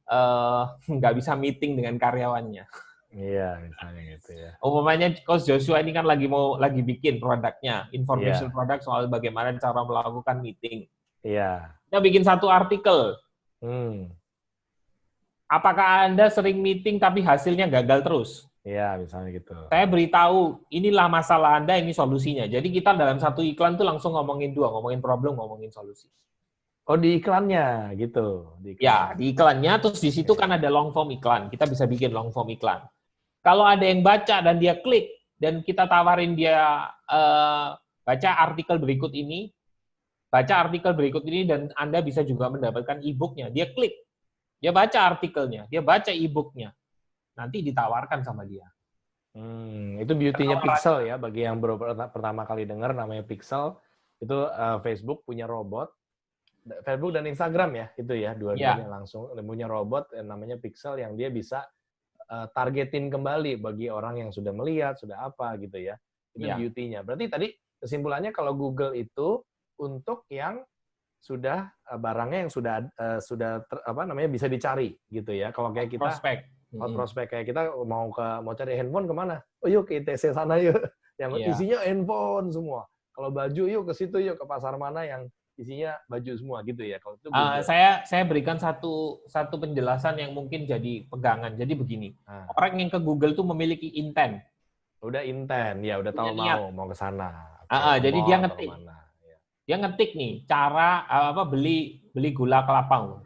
nggak bisa meeting dengan karyawannya. Iya, misalnya gitu ya. Umpamanya Coach Joshua ini kan lagi bikin produknya, information product soal bagaimana cara melakukan meeting. Iya. Kita bikin satu artikel. Apakah Anda sering meeting tapi hasilnya gagal terus? Iya, misalnya gitu. Saya beritahu, inilah masalah Anda, ini solusinya. Jadi kita dalam satu iklan tuh langsung ngomongin ngomongin problem, ngomongin solusi. Oh, di iklannya gitu. Ya, di iklannya, terus di situ kan ada long form iklan. Kita bisa bikin long form iklan. Kalau ada yang baca dan dia klik, dan kita tawarin dia baca artikel berikut ini, dan Anda bisa juga mendapatkan e-booknya. Dia klik, dia baca artikelnya, dia baca e-booknya. Nanti ditawarkan sama dia. Itu beauty-nya Pixel ya, bagi yang baru pertama kali dengar namanya Pixel. Itu Facebook punya robot. Facebook dan Instagram ya, itu ya, dua-duanya langsung punya robot yang namanya Pixel yang dia bisa targetin kembali bagi orang yang sudah melihat, sudah apa gitu ya. Itu beauty-nya. Berarti tadi kesimpulannya kalau Google itu untuk yang sudah barangnya yang sudah bisa dicari gitu ya. Kalau kayak kita prospek kayak kita mau cari handphone kemana? Oh yuk ke ITC sana yuk. Yang isinya handphone semua. Kalau baju yuk ke situ yuk, ke pasar mana yang isinya baju semua gitu ya. Kalau itu saya berikan satu penjelasan yang mungkin jadi pegangan. Jadi begini, orang yang ke Google tuh memiliki intent. Udah intent, ya udah tahu mau ke sana. Jadi dia ngetik. Dia ngetik nih cara beli gula kelapa.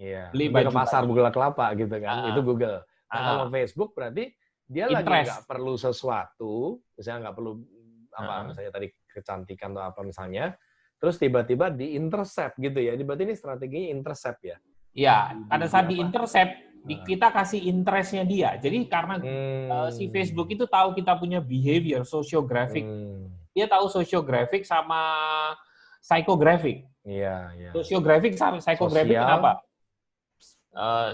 Iya. Beli ke pasar gula kelapa gitu kan. Itu Google. Nah, kalau Facebook berarti dia lagi nggak perlu sesuatu, misalnya nggak perlu misalnya tadi kecantikan atau apa misalnya, terus tiba-tiba di-intercept gitu ya. Berarti ini strateginya intercept ya? Iya, pada saat di-intercept, kita kasih interest-nya dia. Jadi karena si Facebook itu tahu kita punya behavior, sociographic. Dia tahu sociographic sama psychographic. Iya, iya. Sociographic sama psychographic kenapa?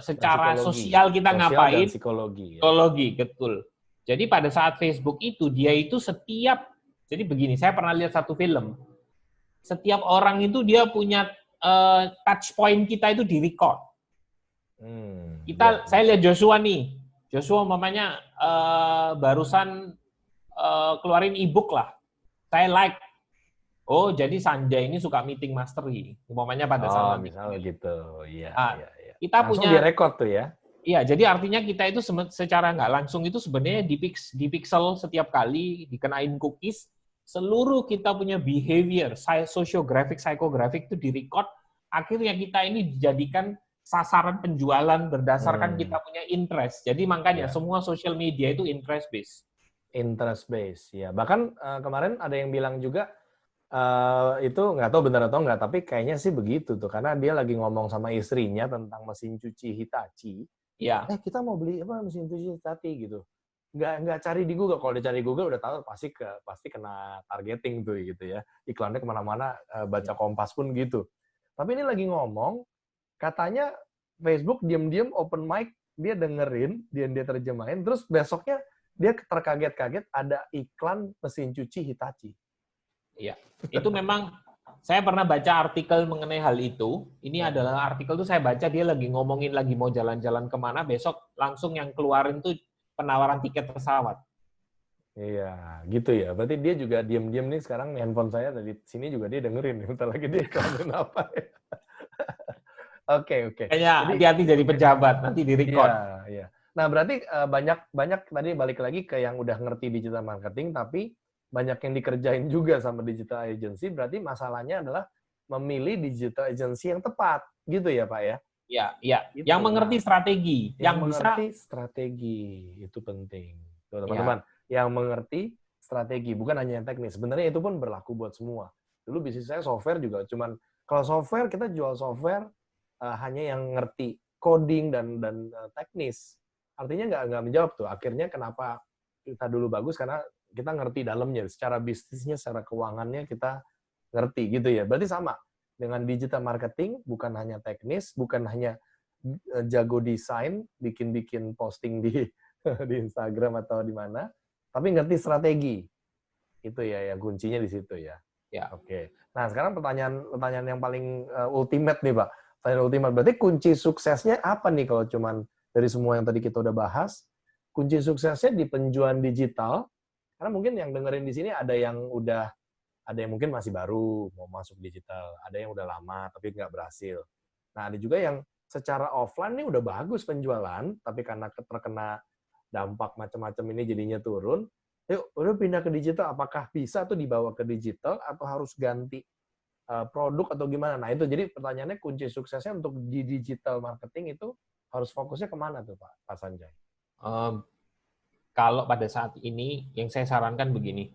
Secara sosial kita ngapain? Psikologi. Psikologi, betul. Jadi pada saat Facebook itu, dia itu jadi begini, saya pernah lihat satu film. Setiap orang itu dia punya touch point kita itu di-record. Saya lihat Joshua nih. Joshua umpamanya barusan keluarin e-book lah. Saya like. Oh, jadi Sanjay ini suka meeting mastery. Umpamanya pada saat misalnya gitu. Iya, iya. Kita langsung punya direkod tuh ya. Iya, jadi artinya kita itu secara nggak langsung itu sebenarnya di pixel setiap kali dikenain cookies, seluruh kita punya behavior, sociographic, psychographic itu direcord, akhirnya kita ini dijadikan sasaran penjualan berdasarkan kita punya interest. Jadi makanya semua social media itu interest based. Interest based, ya. Bahkan kemarin ada yang bilang juga itu nggak tahu benar atau nggak, tapi kayaknya sih begitu tuh, karena dia lagi ngomong sama istrinya tentang mesin cuci Hitachi. Ya. Kita mau beli mesin cuci Hitachi gitu. Nggak cari di Google. Kalau dicari Google udah tahu pasti kena targeting tuh gitu ya. Iklannya kemana-mana, baca Kompas pun gitu. Tapi ini lagi ngomong, katanya Facebook diam-diam open mic, dia dengerin, dia terjemahin, terus besoknya dia terkaget-kaget ada iklan mesin cuci Hitachi. Iya, itu memang saya pernah baca artikel mengenai hal itu. Ini adalah artikel itu saya baca dia lagi ngomongin lagi mau jalan-jalan kemana, besok langsung yang keluarin tuh penawaran tiket pesawat. Iya, gitu ya. Berarti dia juga diam-diam nih sekarang handphone saya dari sini juga dia dengerin. Bentar lagi dia iklanin apa ya. Oke. Kayaknya hati-hati jadi pejabat, nanti di-record. Iya. Nah, berarti banyak tadi balik lagi ke yang udah ngerti digital marketing, tapi banyak yang dikerjain juga sama digital agency, berarti masalahnya adalah memilih digital agency yang tepat, gitu ya Pak ya? Iya. Gitu. Yang mengerti strategi. Yang mengerti strategi, itu penting. Tuh, teman-teman, yang mengerti strategi, bukan hanya yang teknis. Sebenarnya itu pun berlaku buat semua. Dulu bisnis saya software juga, cuman kalau software, kita jual software hanya yang ngerti coding dan teknis. Artinya nggak menjawab tuh. Akhirnya kenapa kita dulu bagus, karena kita ngerti dalamnya, secara bisnisnya, secara keuangannya kita ngerti gitu ya. Berarti sama dengan digital marketing, bukan hanya teknis, bukan hanya jago desain, bikin posting di Instagram atau di mana, tapi ngerti strategi. Itu ya yang kuncinya di situ ya. Ya. Oke. Nah, sekarang pertanyaan yang paling ultimate nih, Pak. Pertanyaan ultimate. Berarti kunci suksesnya apa nih kalau cuman dari semua yang tadi kita udah bahas? Kunci suksesnya di penjualan digital. Karena mungkin yang dengerin di sini ada yang mungkin masih baru mau masuk digital, ada yang udah lama tapi nggak berhasil. Nah, ada juga yang secara offline nih udah bagus penjualan, tapi karena terkena dampak macam-macam ini jadinya turun. Yuk, udah pindah ke digital, apakah bisa tuh dibawa ke digital atau harus ganti produk atau gimana? Nah, itu jadi pertanyaannya kunci suksesnya untuk di digital marketing itu harus fokusnya kemana tuh Pak Sanjay? Kalau pada saat ini yang saya sarankan begini.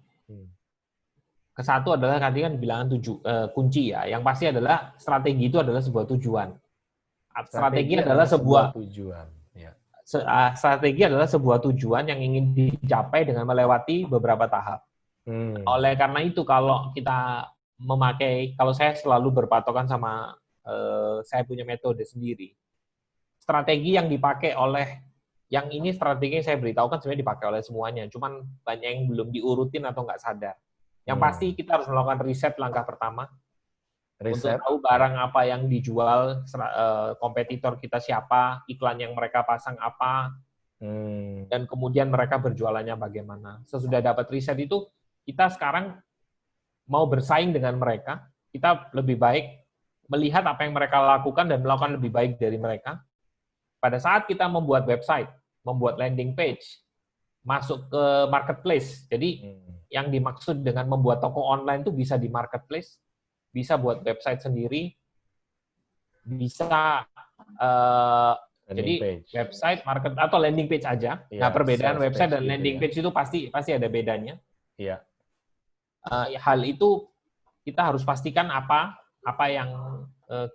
Kesatu adalah tadi kan bilangan kunci ya. Yang pasti adalah strategi itu adalah sebuah tujuan. Strategi adalah sebuah tujuan. Ya. Strategi adalah sebuah tujuan yang ingin dicapai dengan melewati beberapa tahap. Oleh karena itu kalau kita kalau saya selalu berpatokan sama saya punya metode sendiri. Strategi yang dipakai yang ini strategi yang saya beritahu kan sebenarnya dipakai oleh semuanya, cuman banyak yang belum diurutin atau nggak sadar. Yang pasti kita harus melakukan riset langkah pertama. Untuk tahu barang apa yang dijual, kompetitor kita siapa, iklan yang mereka pasang apa, dan kemudian mereka berjualannya bagaimana. Sesudah dapat riset itu, kita sekarang mau bersaing dengan mereka, kita lebih baik melihat apa yang mereka lakukan dan melakukan lebih baik dari mereka. Pada saat kita membuat website, membuat landing page, masuk ke marketplace. Jadi yang dimaksud dengan membuat toko online itu bisa di marketplace, bisa buat website sendiri, bisa Jadi page. website, market atau landing page aja. Ya, Nah, perbedaan website dan gitu landing page itu pasti ada bedanya. Iya. Hal itu kita harus pastikan apa yang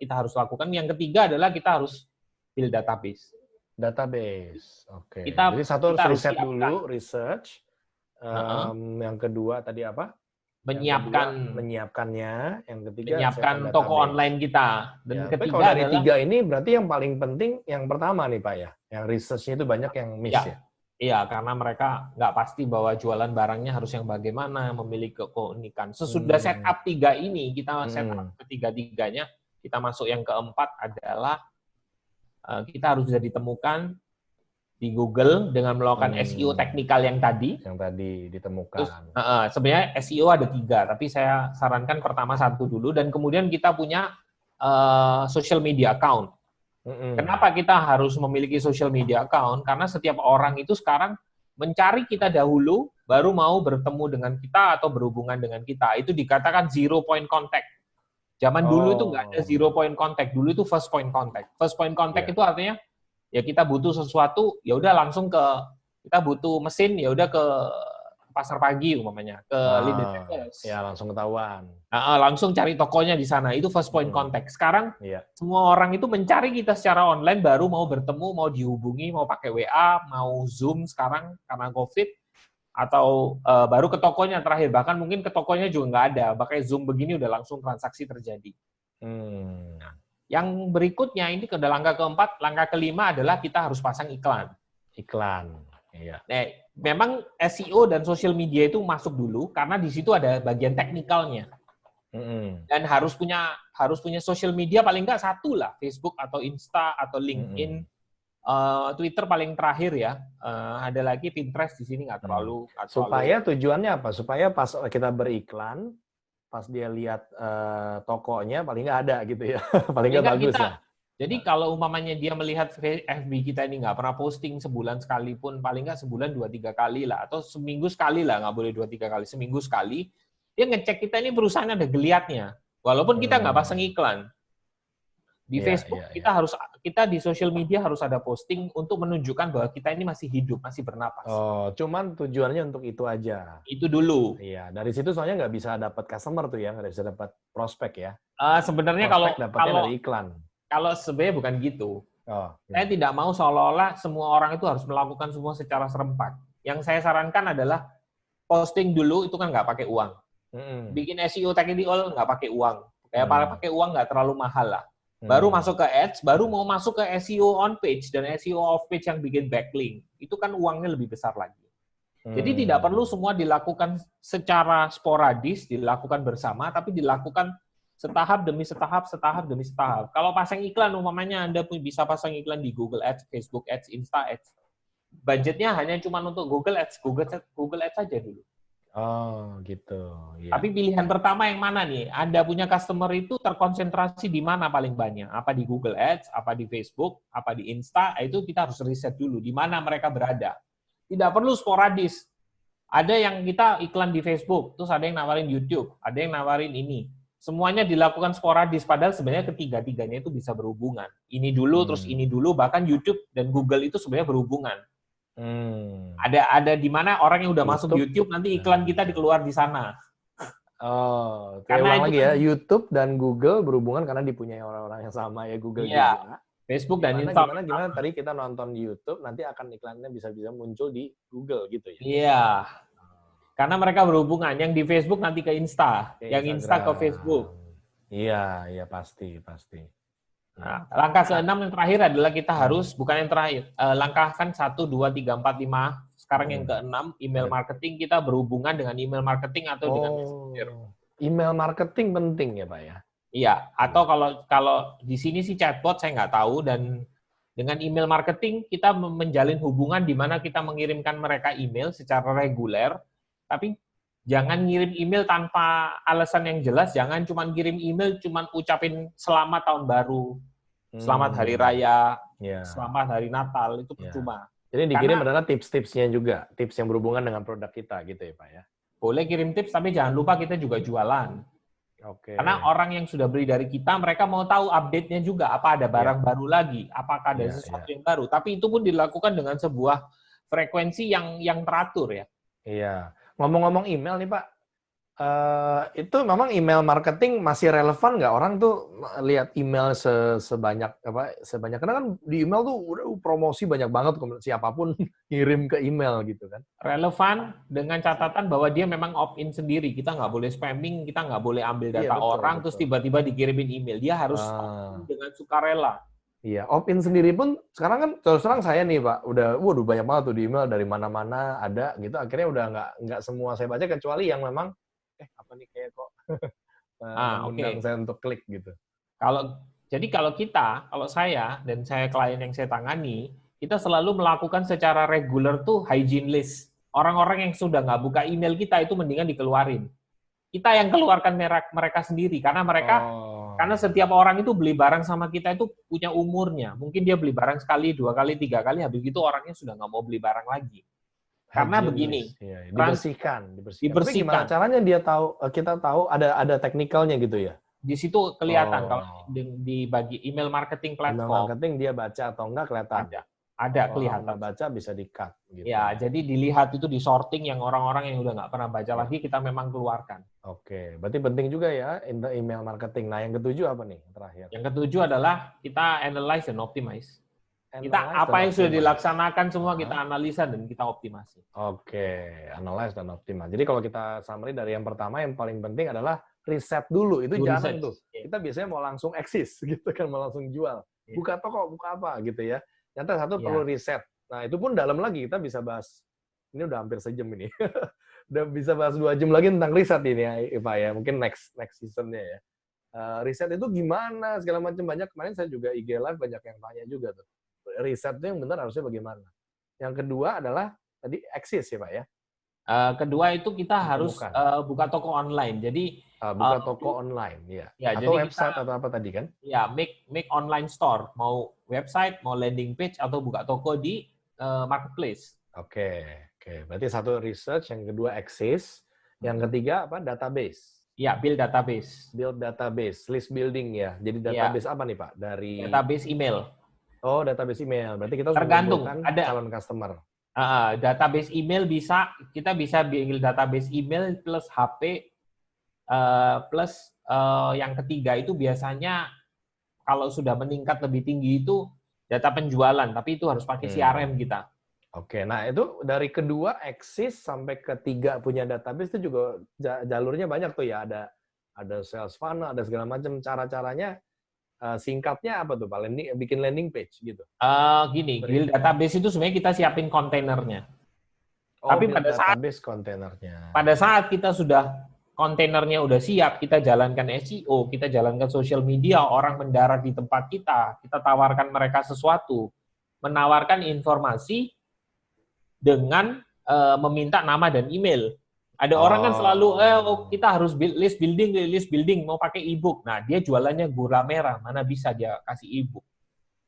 kita harus lakukan. Yang ketiga adalah kita harus build database. Database, oke. Kita Jadi satu harus riset siapkan dulu, research. Yang kedua tadi apa? Menyiapkannya. Yang ketiga menyiapkan toko online kita. Dan ya, ketiga kalau dari adalah 3 ini berarti yang paling penting yang pertama nih Pak ya. Yang research-nya itu banyak yang miss ya. Iya, karena mereka nggak pasti bahwa jualan barangnya harus yang bagaimana, memiliki keunikan. Sesudah setup 3 ini, kita setup ketiga-tiganya, kita masuk yang keempat adalah kita harus bisa ditemukan di Google dengan melakukan SEO teknikal yang tadi. Yang tadi ditemukan. Terus, sebenarnya SEO ada 3, tapi saya sarankan pertama 1 dulu, dan kemudian kita punya social media account. Kenapa kita harus memiliki social media account? Karena setiap orang itu sekarang mencari kita dahulu, baru mau bertemu dengan kita atau berhubungan dengan kita. Itu dikatakan zero point contact. Zaman dulu itu nggak ada zero point contact. Dulu itu first point contact. First point contact itu artinya ya kita butuh sesuatu, ya udah langsung kita butuh mesin, ya udah ke pasar pagi umpamanya, ke Linden Traders. Ya, langsung ketahuan. Langsung cari tokonya di sana. Itu first point contact. Sekarang semua orang itu mencari kita secara online, baru mau bertemu, mau dihubungi, mau pakai WA, mau Zoom sekarang karena COVID, atau baru ke tokonya terakhir. Bahkan mungkin ke tokonya juga nggak ada. Pakai Zoom begini udah langsung transaksi terjadi. Yang berikutnya, ini ke langkah keempat, langkah kelima adalah kita harus pasang iklan. Iya. Nah, memang SEO dan social media itu masuk dulu karena di situ ada bagian teknikalnya. Dan harus punya social media paling nggak 1 lah, Facebook atau Insta atau LinkedIn, Twitter paling terakhir ya. Ada lagi Pinterest di sini nggak terlalu. Supaya tujuannya apa? Supaya pas kita beriklan, pas dia lihat tokonya paling nggak ada gitu ya, paling nggak bagus lah. Jadi kalau umpamanya dia melihat FB kita ini nggak pernah posting sebulan sekali pun, paling nggak sebulan 2-3 kali lah, atau seminggu sekali lah, nggak boleh 2-3 kali, seminggu sekali, dia ngecek kita ini perusahaan ada geliatnya, walaupun kita nggak pasang iklan. Di Facebook kita di social media harus ada posting untuk menunjukkan bahwa kita ini masih hidup, masih bernapas. Cuman tujuannya untuk itu aja. Itu dulu. Iya, dari situ soalnya nggak bisa dapat customer tuh ya, nggak bisa dapat prospek ya. Sebenarnya dapatnya dari iklan. Kalau sebenarnya bukan gitu. Saya tidak mau seolah-olah semua orang itu harus melakukan semua secara serempak. Yang saya sarankan adalah posting dulu itu kan nggak pakai uang. Bikin SEO technical nggak pakai uang. Kayak pakai uang nggak terlalu mahal lah. Baru masuk ke ads, baru mau masuk ke SEO on page dan SEO off page yang bikin backlink. Itu kan uangnya lebih besar lagi. Jadi tidak perlu semua dilakukan secara sporadis, dilakukan bersama, tapi dilakukan setahap demi setahap. Kalau pasang iklan, umpamanya Anda bisa pasang iklan di Google Ads, Facebook Ads, Insta Ads. Budgetnya hanya cuma untuk Google Ads saja dulu. Gitu. Ya. Tapi pilihan pertama yang mana nih? Anda punya customer itu terkonsentrasi di mana paling banyak? Apa di Google Ads, apa di Facebook, apa di Insta? Itu kita harus riset dulu di mana mereka berada. Tidak perlu sporadis. Ada yang kita iklan di Facebook, terus ada yang nawarin YouTube, ada yang nawarin ini. Semuanya dilakukan sporadis, padahal sebenarnya ketiga-tiganya itu bisa berhubungan. Ini dulu, terus ini dulu, bahkan YouTube dan Google itu sebenarnya berhubungan. Ada di mana orang yang udah masuk YouTube, nanti iklan kita dikeluar di sana. Karena lagi ya, YouTube dan Google berhubungan karena dipunyai orang-orang yang sama ya, Google juga. Facebook dan Instagram. Gimana tadi kita nonton di YouTube, nanti akan iklannya bisa muncul di Google gitu ya? Iya. Karena mereka berhubungan, yang di Facebook nanti ke Insta, yang Insta ke Facebook. Iya, pasti. Nah, langkah ke-6 yang terakhir adalah kita harus, bukan yang terakhir, langkah kan 1, 2, 3, 4, 5, sekarang yang ke-6, email marketing, kita berhubungan dengan email marketing atau dengan messenger. Email marketing penting ya Pak ya? Iya, atau kalau di sini sih chatbot saya nggak tahu, dan dengan email marketing kita menjalin hubungan di mana kita mengirimkan mereka email secara reguler. Tapi jangan ngirim email tanpa alasan yang jelas, jangan cuma ngirim email, cuma ucapin selamat tahun baru, selamat hari raya, selamat hari Natal, itu percuma. Jadi dikirim adalah tips-tipsnya juga, tips yang berhubungan dengan produk kita gitu ya Pak ya? Boleh kirim tips, tapi jangan lupa kita juga jualan. Oke. Karena orang yang sudah beli dari kita, mereka mau tahu update-nya juga, apa ada barang baru lagi, apakah ada sesuatu yang baru. Tapi itu pun dilakukan dengan sebuah frekuensi yang teratur ya. Iya. Ngomong-ngomong email nih Pak, itu memang email marketing masih relevan nggak? Orang tuh lihat email sebanyak karena kan di email tuh udah promosi banyak banget siapapun ngirim ke email gitu kan. Relevan dengan catatan bahwa dia memang opt-in sendiri. Kita nggak boleh spamming, kita nggak boleh ambil Iya, data betul, orang, terus betul. tiba-tiba dikirimin email. Dia harus opt-in dengan sukarela. Iya, opt-in sendiri pun sekarang kan terus terang saya nih Pak, waduh banyak banget tuh di email dari mana-mana ada gitu. Akhirnya udah nggak semua saya baca kecuali yang memang apa nih kayak kok mengundang Oke. saya untuk klik gitu. Kalau saya dan saya klien yang saya tangani, kita selalu melakukan secara reguler tuh hygiene list. Orang-orang yang sudah nggak buka email kita itu mendingan dikeluarin. Kita yang keluarkan mereka sendiri karena setiap orang itu beli barang sama kita itu punya umurnya. Mungkin dia beli barang sekali, 2 kali, 3 kali, habis itu orangnya sudah nggak mau beli barang lagi. Karena begini, ya, dibersihkan. Tapi gimana dibersihkan. caranya kita tahu ada teknikalnya gitu ya? Di situ kelihatan kalau di bagi email marketing platform. Email marketing dia baca atau enggak kelihatan. Ada kelihatan. Kalau baca bisa di-cut. Gitu. Ya, jadi dilihat itu di sorting yang orang-orang yang udah nggak pernah baca lagi kita memang keluarkan. Oke, berarti penting juga ya email marketing. Nah, yang ketujuh apa nih terakhir? Yang ketujuh adalah kita analyze dan optimize. Apa yang sudah dilaksanakan semua kita analisa dan kita optimasi. Oke, analyze dan optimize. Jadi kalau kita summary dari yang pertama, yang paling penting adalah riset dulu. Itu jarang tuh. Kita biasanya mau langsung eksis gitu kan, mau langsung jual. Buka toko, buka apa gitu ya. Ternyata satu perlu riset. Nah, itu pun dalam lagi kita bisa bahas. Ini udah hampir sejam ini. Udah bisa bahas 2 jam lagi tentang riset ini ya, Pak ya. Mungkin next season-nya ya. Riset itu gimana segala macam banyak. Kemarin saya juga IG Live banyak yang tanya juga tuh. Riset itu yang benar harusnya bagaimana? Yang kedua adalah tadi eksis ya Pak ya. Kedua itu kita harus buka toko online. Jadi buka toko online ya. Atau jadi website atau apa tadi kan? Ya, make online store, mau website, mau landing page atau buka toko di marketplace. Oke. Berarti satu research, yang kedua eksis, yang ketiga apa? Database. Ya, build database. Build database, list building ya. Jadi database apa nih Pak? Dari database email. Oh, database email. Berarti kita harus mengumpulkan calon customer. Database email kita bisa build database email plus HP plus yang ketiga itu biasanya kalau sudah meningkat lebih tinggi itu data penjualan, tapi itu harus pakai CRM kita. Oke, nah itu dari kedua eksis sampai ketiga punya database itu juga jalurnya banyak tuh ya, ada sales funnel, ada segala macam cara-caranya. Singkatnya apa tuh Pak? Bikin landing page gitu? Build database itu sebenarnya kita siapin kontainernya. Tapi pada saat kita sudah kontainernya udah siap, kita jalankan SEO, kita jalankan social media, orang mendarat di tempat kita tawarkan mereka sesuatu, menawarkan informasi dengan meminta nama dan email. Ada orang kan selalu, kita harus list building, mau pakai e-book. Nah, dia jualannya gula merah, mana bisa dia kasih e-book.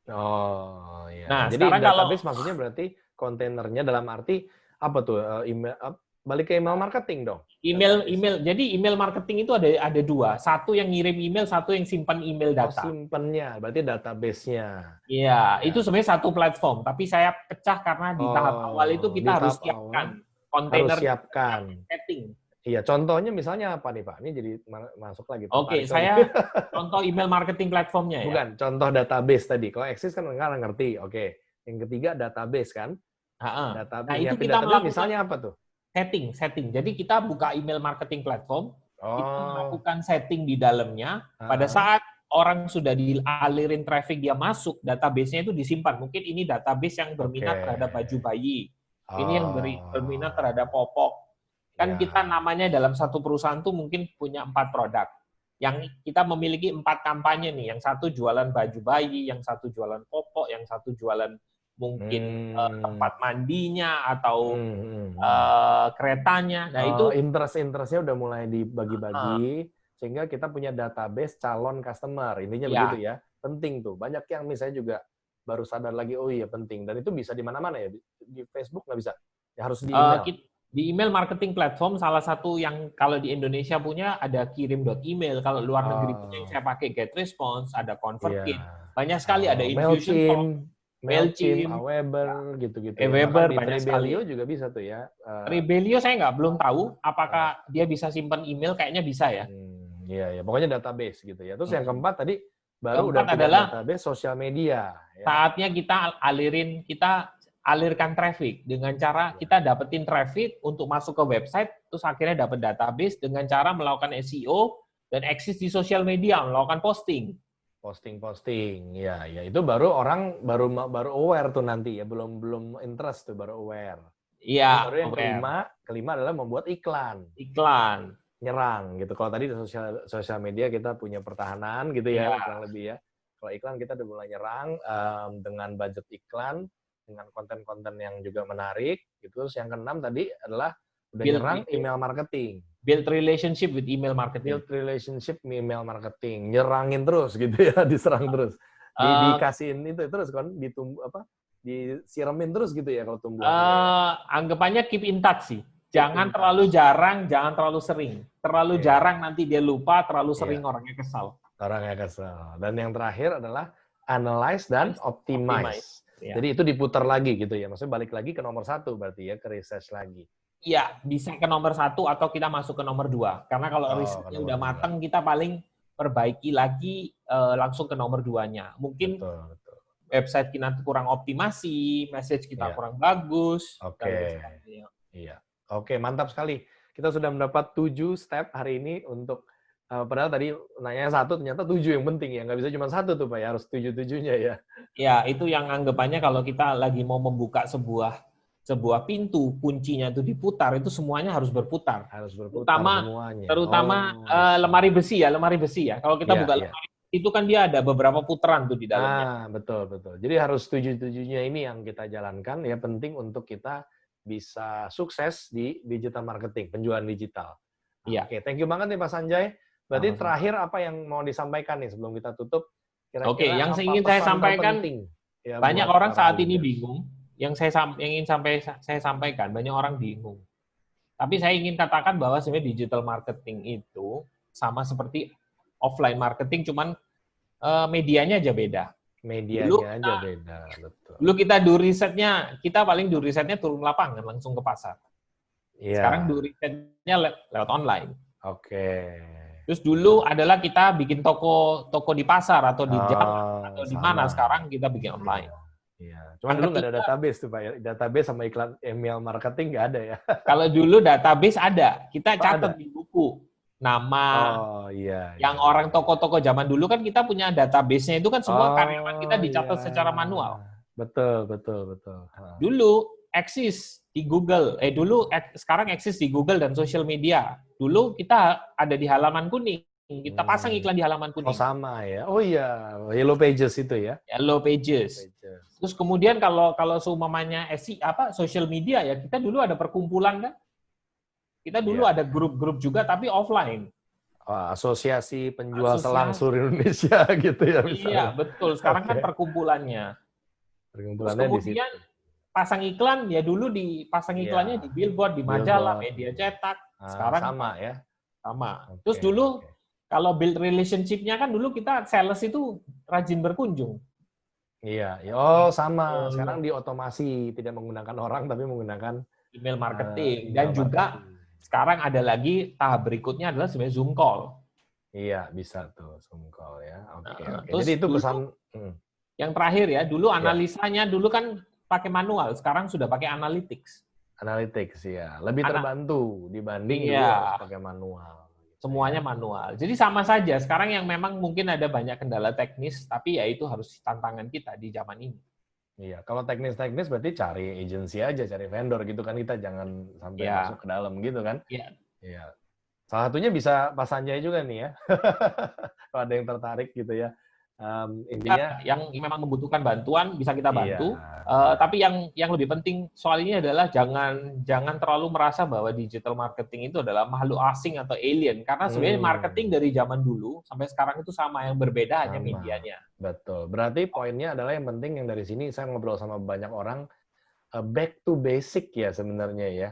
Oh, iya. Nah, jadi database maksudnya berarti kontainernya dalam arti apa tuh? Email, balik ke email marketing dong. Email. Jadi email marketing itu ada dua. Satu yang ngirim email, satu yang simpan email data. Simpannya, berarti database-nya. Iya, itu sebenarnya satu platform. Tapi saya pecah karena di tahap awal itu kita harus siapkan kontainer. Harus siapkan. Setting. Iya, contohnya misalnya apa nih Pak? Ini jadi masuk lagi. Oke, saya contoh email marketing platformnya ya. Bukan, contoh database tadi. Kalau eksis kan nggak ngerti. Oke. Yang ketiga database kan? Database. Nah, itu kita melakukan misalnya apa tuh? Setting. Jadi kita buka email marketing platform, kita melakukan setting di dalamnya. Pada saat orang sudah dialirin traffic dia masuk, database-nya itu disimpan. Mungkin ini database yang berminat terhadap baju bayi. Ini yang berminat terhadap popok. Kan kita namanya dalam satu perusahaan tuh mungkin punya 4 produk. Yang kita memiliki 4 kampanye nih. Yang satu jualan baju bayi, yang satu jualan popok, yang satu jualan mungkin tempat mandinya atau keretanya. Nah, itu interest-nya udah mulai dibagi-bagi sehingga kita punya database calon customer. Intinya begitu ya. Penting tuh. Banyak yang misalnya juga baru sadar lagi, oh iya penting. Dan itu bisa di mana-mana ya. Di Facebook nggak bisa. Ya harus di email. Di email marketing platform, salah satu yang kalau di Indonesia punya ada kirim.email, kalau luar negeri punya yang saya pakai GetResponse, ada Iya. ConvertKit, banyak sekali, ada Infusionsoft, Mailchimp, Mailchimp, Aweber, gitu-gitu ya. Bahkan Aweber, di banyak Trebelio sekali. juga bisa tuh ya. Rebelio saya belum tahu apakah dia bisa simpan email, kayaknya bisa ya. Iya, ya. Pokoknya database gitu ya. Terus yang keempat tadi, baru udah Keempat punya adalah database sosial media. Ya. saatnya kita alirkan traffic dengan cara kita dapetin traffic untuk masuk ke website, terus akhirnya dapat database dengan cara melakukan SEO dan eksis di sosial media, melakukan posting. Posting, ya itu baru orang baru aware tuh nanti ya, belum interest tuh baru aware. Iya, Baru yang kelima adalah membuat iklan. Nyerang gitu. Kalau tadi di sosial media kita punya pertahanan gitu ya, kurang lebih ya. Kalau iklan kita udah mulai nyerang dengan budget iklan, dengan konten-konten yang juga menarik gitu. Terus yang keenam tadi adalah udah nyerang email marketing. Build relationship with email marketing. Build relationship email marketing. Nyerangin terus gitu ya, diserang terus. Dikasihin itu terus kan, disiramin terus gitu ya kalau tumbuhannya. Anggapannya keep in touch sih. Jangan terlalu jarang, jangan terlalu sering. Terlalu jarang nanti dia lupa, terlalu sering orangnya kesal. Dan yang terakhir adalah analyze dan optimize. Jadi itu diputar lagi gitu ya. Maksudnya balik lagi ke nomor 1 berarti ya, ke research lagi. Iya, bisa ke nomor 1 atau kita masuk ke nomor 2. Karena kalau risetnya udah matang, kita paling perbaiki lagi langsung ke nomor 2-nya. Mungkin website kita kurang optimasi, message kita kurang bagus. Iya. Oke, mantap sekali. Kita sudah mendapat 7 step hari ini untuk padahal tadi nanya 1, ternyata 7 yang penting ya. Nggak bisa cuma 1 tuh Pak ya, harus 7-7-nya ya. Ya, itu yang anggapannya kalau kita lagi mau membuka sebuah pintu, kuncinya itu diputar, itu semuanya harus berputar. Harus berputar semuanya. Terutama lemari besi ya. Kalau kita buka lemari itu kan dia ada beberapa putaran tuh di dalamnya. Betul. Jadi harus 7-7-nya ini yang kita jalankan ya, penting untuk kita bisa sukses di digital marketing, penjualan digital. Iya. Oke, thank you banget nih Pak Sanjay. Berarti terakhir apa yang mau disampaikan nih sebelum kita tutup? Oke, yang ingin saya sampaikan, ya, banyak orang saat ini bingung. Yang ingin saya sampaikan, banyak orang bingung. Tapi saya ingin katakan bahwa sebenarnya digital marketing itu sama seperti offline marketing, cuman medianya aja beda. Betul. Dulu kita paling do risetnya turun lapangan langsung ke pasar. Sekarang do risetnya lewat online. Oke. Terus dulu adalah kita bikin toko di pasar atau di jalan atau di mana, sekarang kita bikin online. Iya. Cuma dulu nggak ada database tuh Pak ya. Database sama iklan email marketing nggak ada ya. Kalau dulu database ada, kita catat di buku. Nama, yang orang toko-toko zaman dulu kan kita punya database-nya itu kan semua karyawan kita dicatat secara manual. Betul. Dulu eksis di Google, sekarang eksis di Google dan social media. Dulu kita ada di halaman kuning, kita pasang iklan di halaman kuning. Oh sama ya, Yellow Pages itu ya. Yellow Pages. Terus kemudian kalau seumpamanya social media ya, kita dulu ada perkumpulan kan. Kita dulu ada grup-grup juga, tapi offline. Asosiasi penjual selang seluruh Indonesia gitu ya. Misalnya. Iya, betul. Sekarang kan perkumpulannya. Terus kemudian pasang iklan, ya dulu dipasang iklannya di billboard, di majalah, media cetak. Sekarang sama ya. Sama. Terus dulu, kalau build relationship-nya kan dulu kita sales itu rajin berkunjung. Iya. Sama. Sekarang diotomasi, tidak menggunakan orang, tapi menggunakan email marketing. Dan juga sekarang ada lagi tahap berikutnya adalah sebenarnya Zoom call. Iya, bisa tuh Zoom call ya. Oke. Jadi itu pesan yang terakhir ya, dulu analisanya dulu kan pakai manual, sekarang sudah pakai analytics. Analytics ya, lebih terbantu dibanding dulu pakai manual. Semuanya manual. Jadi sama saja. Sekarang yang memang mungkin ada banyak kendala teknis, tapi ya itu harus tantangan kita di zaman ini. Iya, kalau teknis berarti cari agensi aja, cari vendor gitu kan, kita jangan sampai masuk ke dalam gitu kan. Iya. Salah satunya bisa Pak Sanjay juga nih ya. Kalau ada yang tertarik gitu ya. Intinya yang memang membutuhkan bantuan bisa kita bantu. Tapi yang lebih penting soal ini adalah jangan terlalu merasa bahwa digital marketing itu adalah makhluk asing atau alien, karena sebenarnya marketing dari zaman dulu sampai sekarang itu sama, yang berbeda hanya medianya. Betul. Berarti poinnya adalah yang penting yang dari sini saya ngobrol sama banyak orang back to basic ya sebenarnya ya.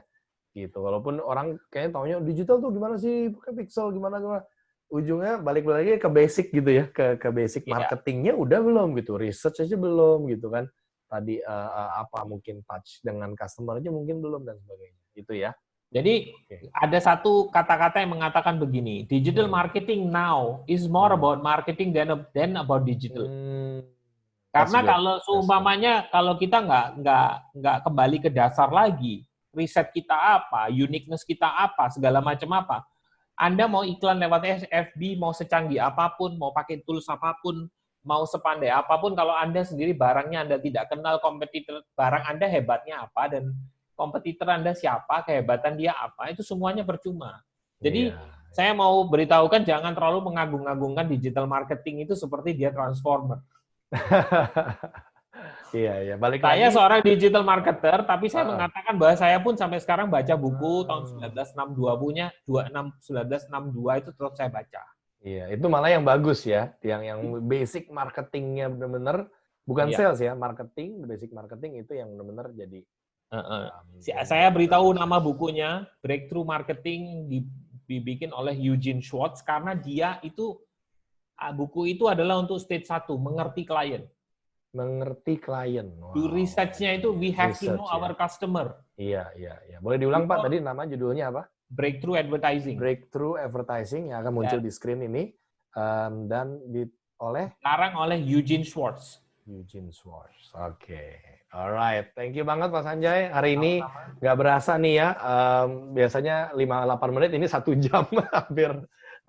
gitu. Walaupun orang kayaknya taunya digital tuh gimana sih, pakai pixel gimana gimana. Ujungnya balik lagi ke basic gitu ya, ke basic Iya. marketingnya udah belum gitu, research aja belum gitu kan. Tadi apa mungkin touch dengan customer aja mungkin belum dan sebagainya. Gitu ya. Jadi Oke. ada satu kata-kata yang mengatakan begini, digital Hmm. marketing now is more Hmm. about marketing than about digital. Hmm. That's Karena good. kalau That's good. seumpamanya kalau kita nggak kembali ke dasar lagi, riset kita apa, uniqueness kita apa, segala macam apa. Anda mau iklan lewat FB, mau secanggih apapun, mau pakai tools apapun, mau sepandai apapun, kalau Anda sendiri barangnya Anda tidak kenal, kompetitor barang Anda hebatnya apa, dan kompetitor Anda siapa, kehebatan dia apa, itu semuanya percuma. Jadi, Iya. saya mau beritahukan jangan terlalu mengagung-agungkan digital marketing itu seperti dia transformer. Iya, iya. Balik Saya lagi. seorang digital marketer, tapi saya Uh-uh. mengatakan bahwa saya pun sampai sekarang baca buku tahun Ah. 1962 punya 1962 itu terus saya baca. Iya, itu malah yang bagus ya, yang basic marketingnya benar-benar bukan Iya. sales ya, marketing, basic marketing itu yang benar-benar jadi Saya yang beritahu nama sukses. bukunya Breakthrough Marketing dibikin oleh Eugene Schwartz karena dia itu buku itu adalah untuk stage 1, mengerti klien. Mengerti klien. Do Wow, research-nya itu we have to know research ya. our customer. Iya, iya, iya. Boleh diulang Pak Before tadi nama judulnya apa? Breakthrough Advertising. Breakthrough Advertising yang akan muncul Dan di screen ini dan oleh sekarang oleh Eugene Schwartz. Eugene Schwartz. Oke. Alright. Thank you banget Pak Sanjay. Hari ini Sama-sama. nggak berasa nih ya. Biasanya 5-8 menit, ini 1 jam hampir.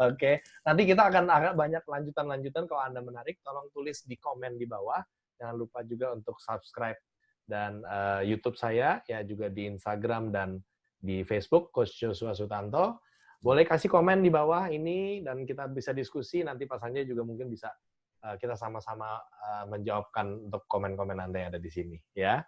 Oke. Nanti kita akan banyak lanjutan-lanjutan. Kalau Anda menarik, tolong tulis di komen di bawah. Jangan lupa juga untuk subscribe dan YouTube saya, ya juga di Instagram dan di Facebook, Coach Joshua Sutanto. Boleh kasih komen di bawah ini, dan kita bisa diskusi. Nanti Pak Sanjay juga mungkin bisa kita sama-sama menjawabkan untuk komen-komen Anda yang ada di sini, ya.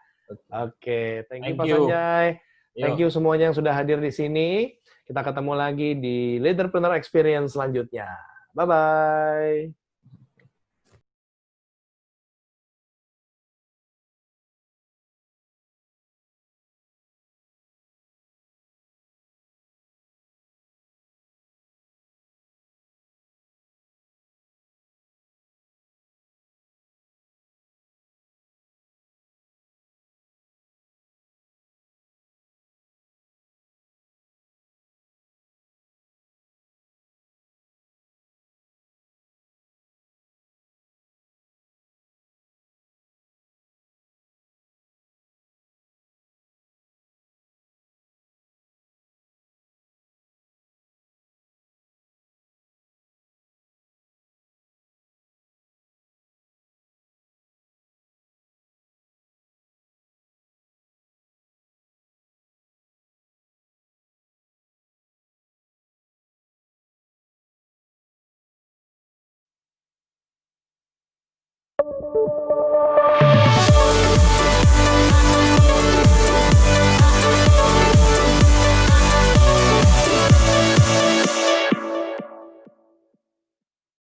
Oke, thank you Thank Pak you. Sanjay. Thank you Yuk. semuanya yang sudah hadir di sini. Kita ketemu lagi di Leaderpreneur Experience selanjutnya. Bye-bye.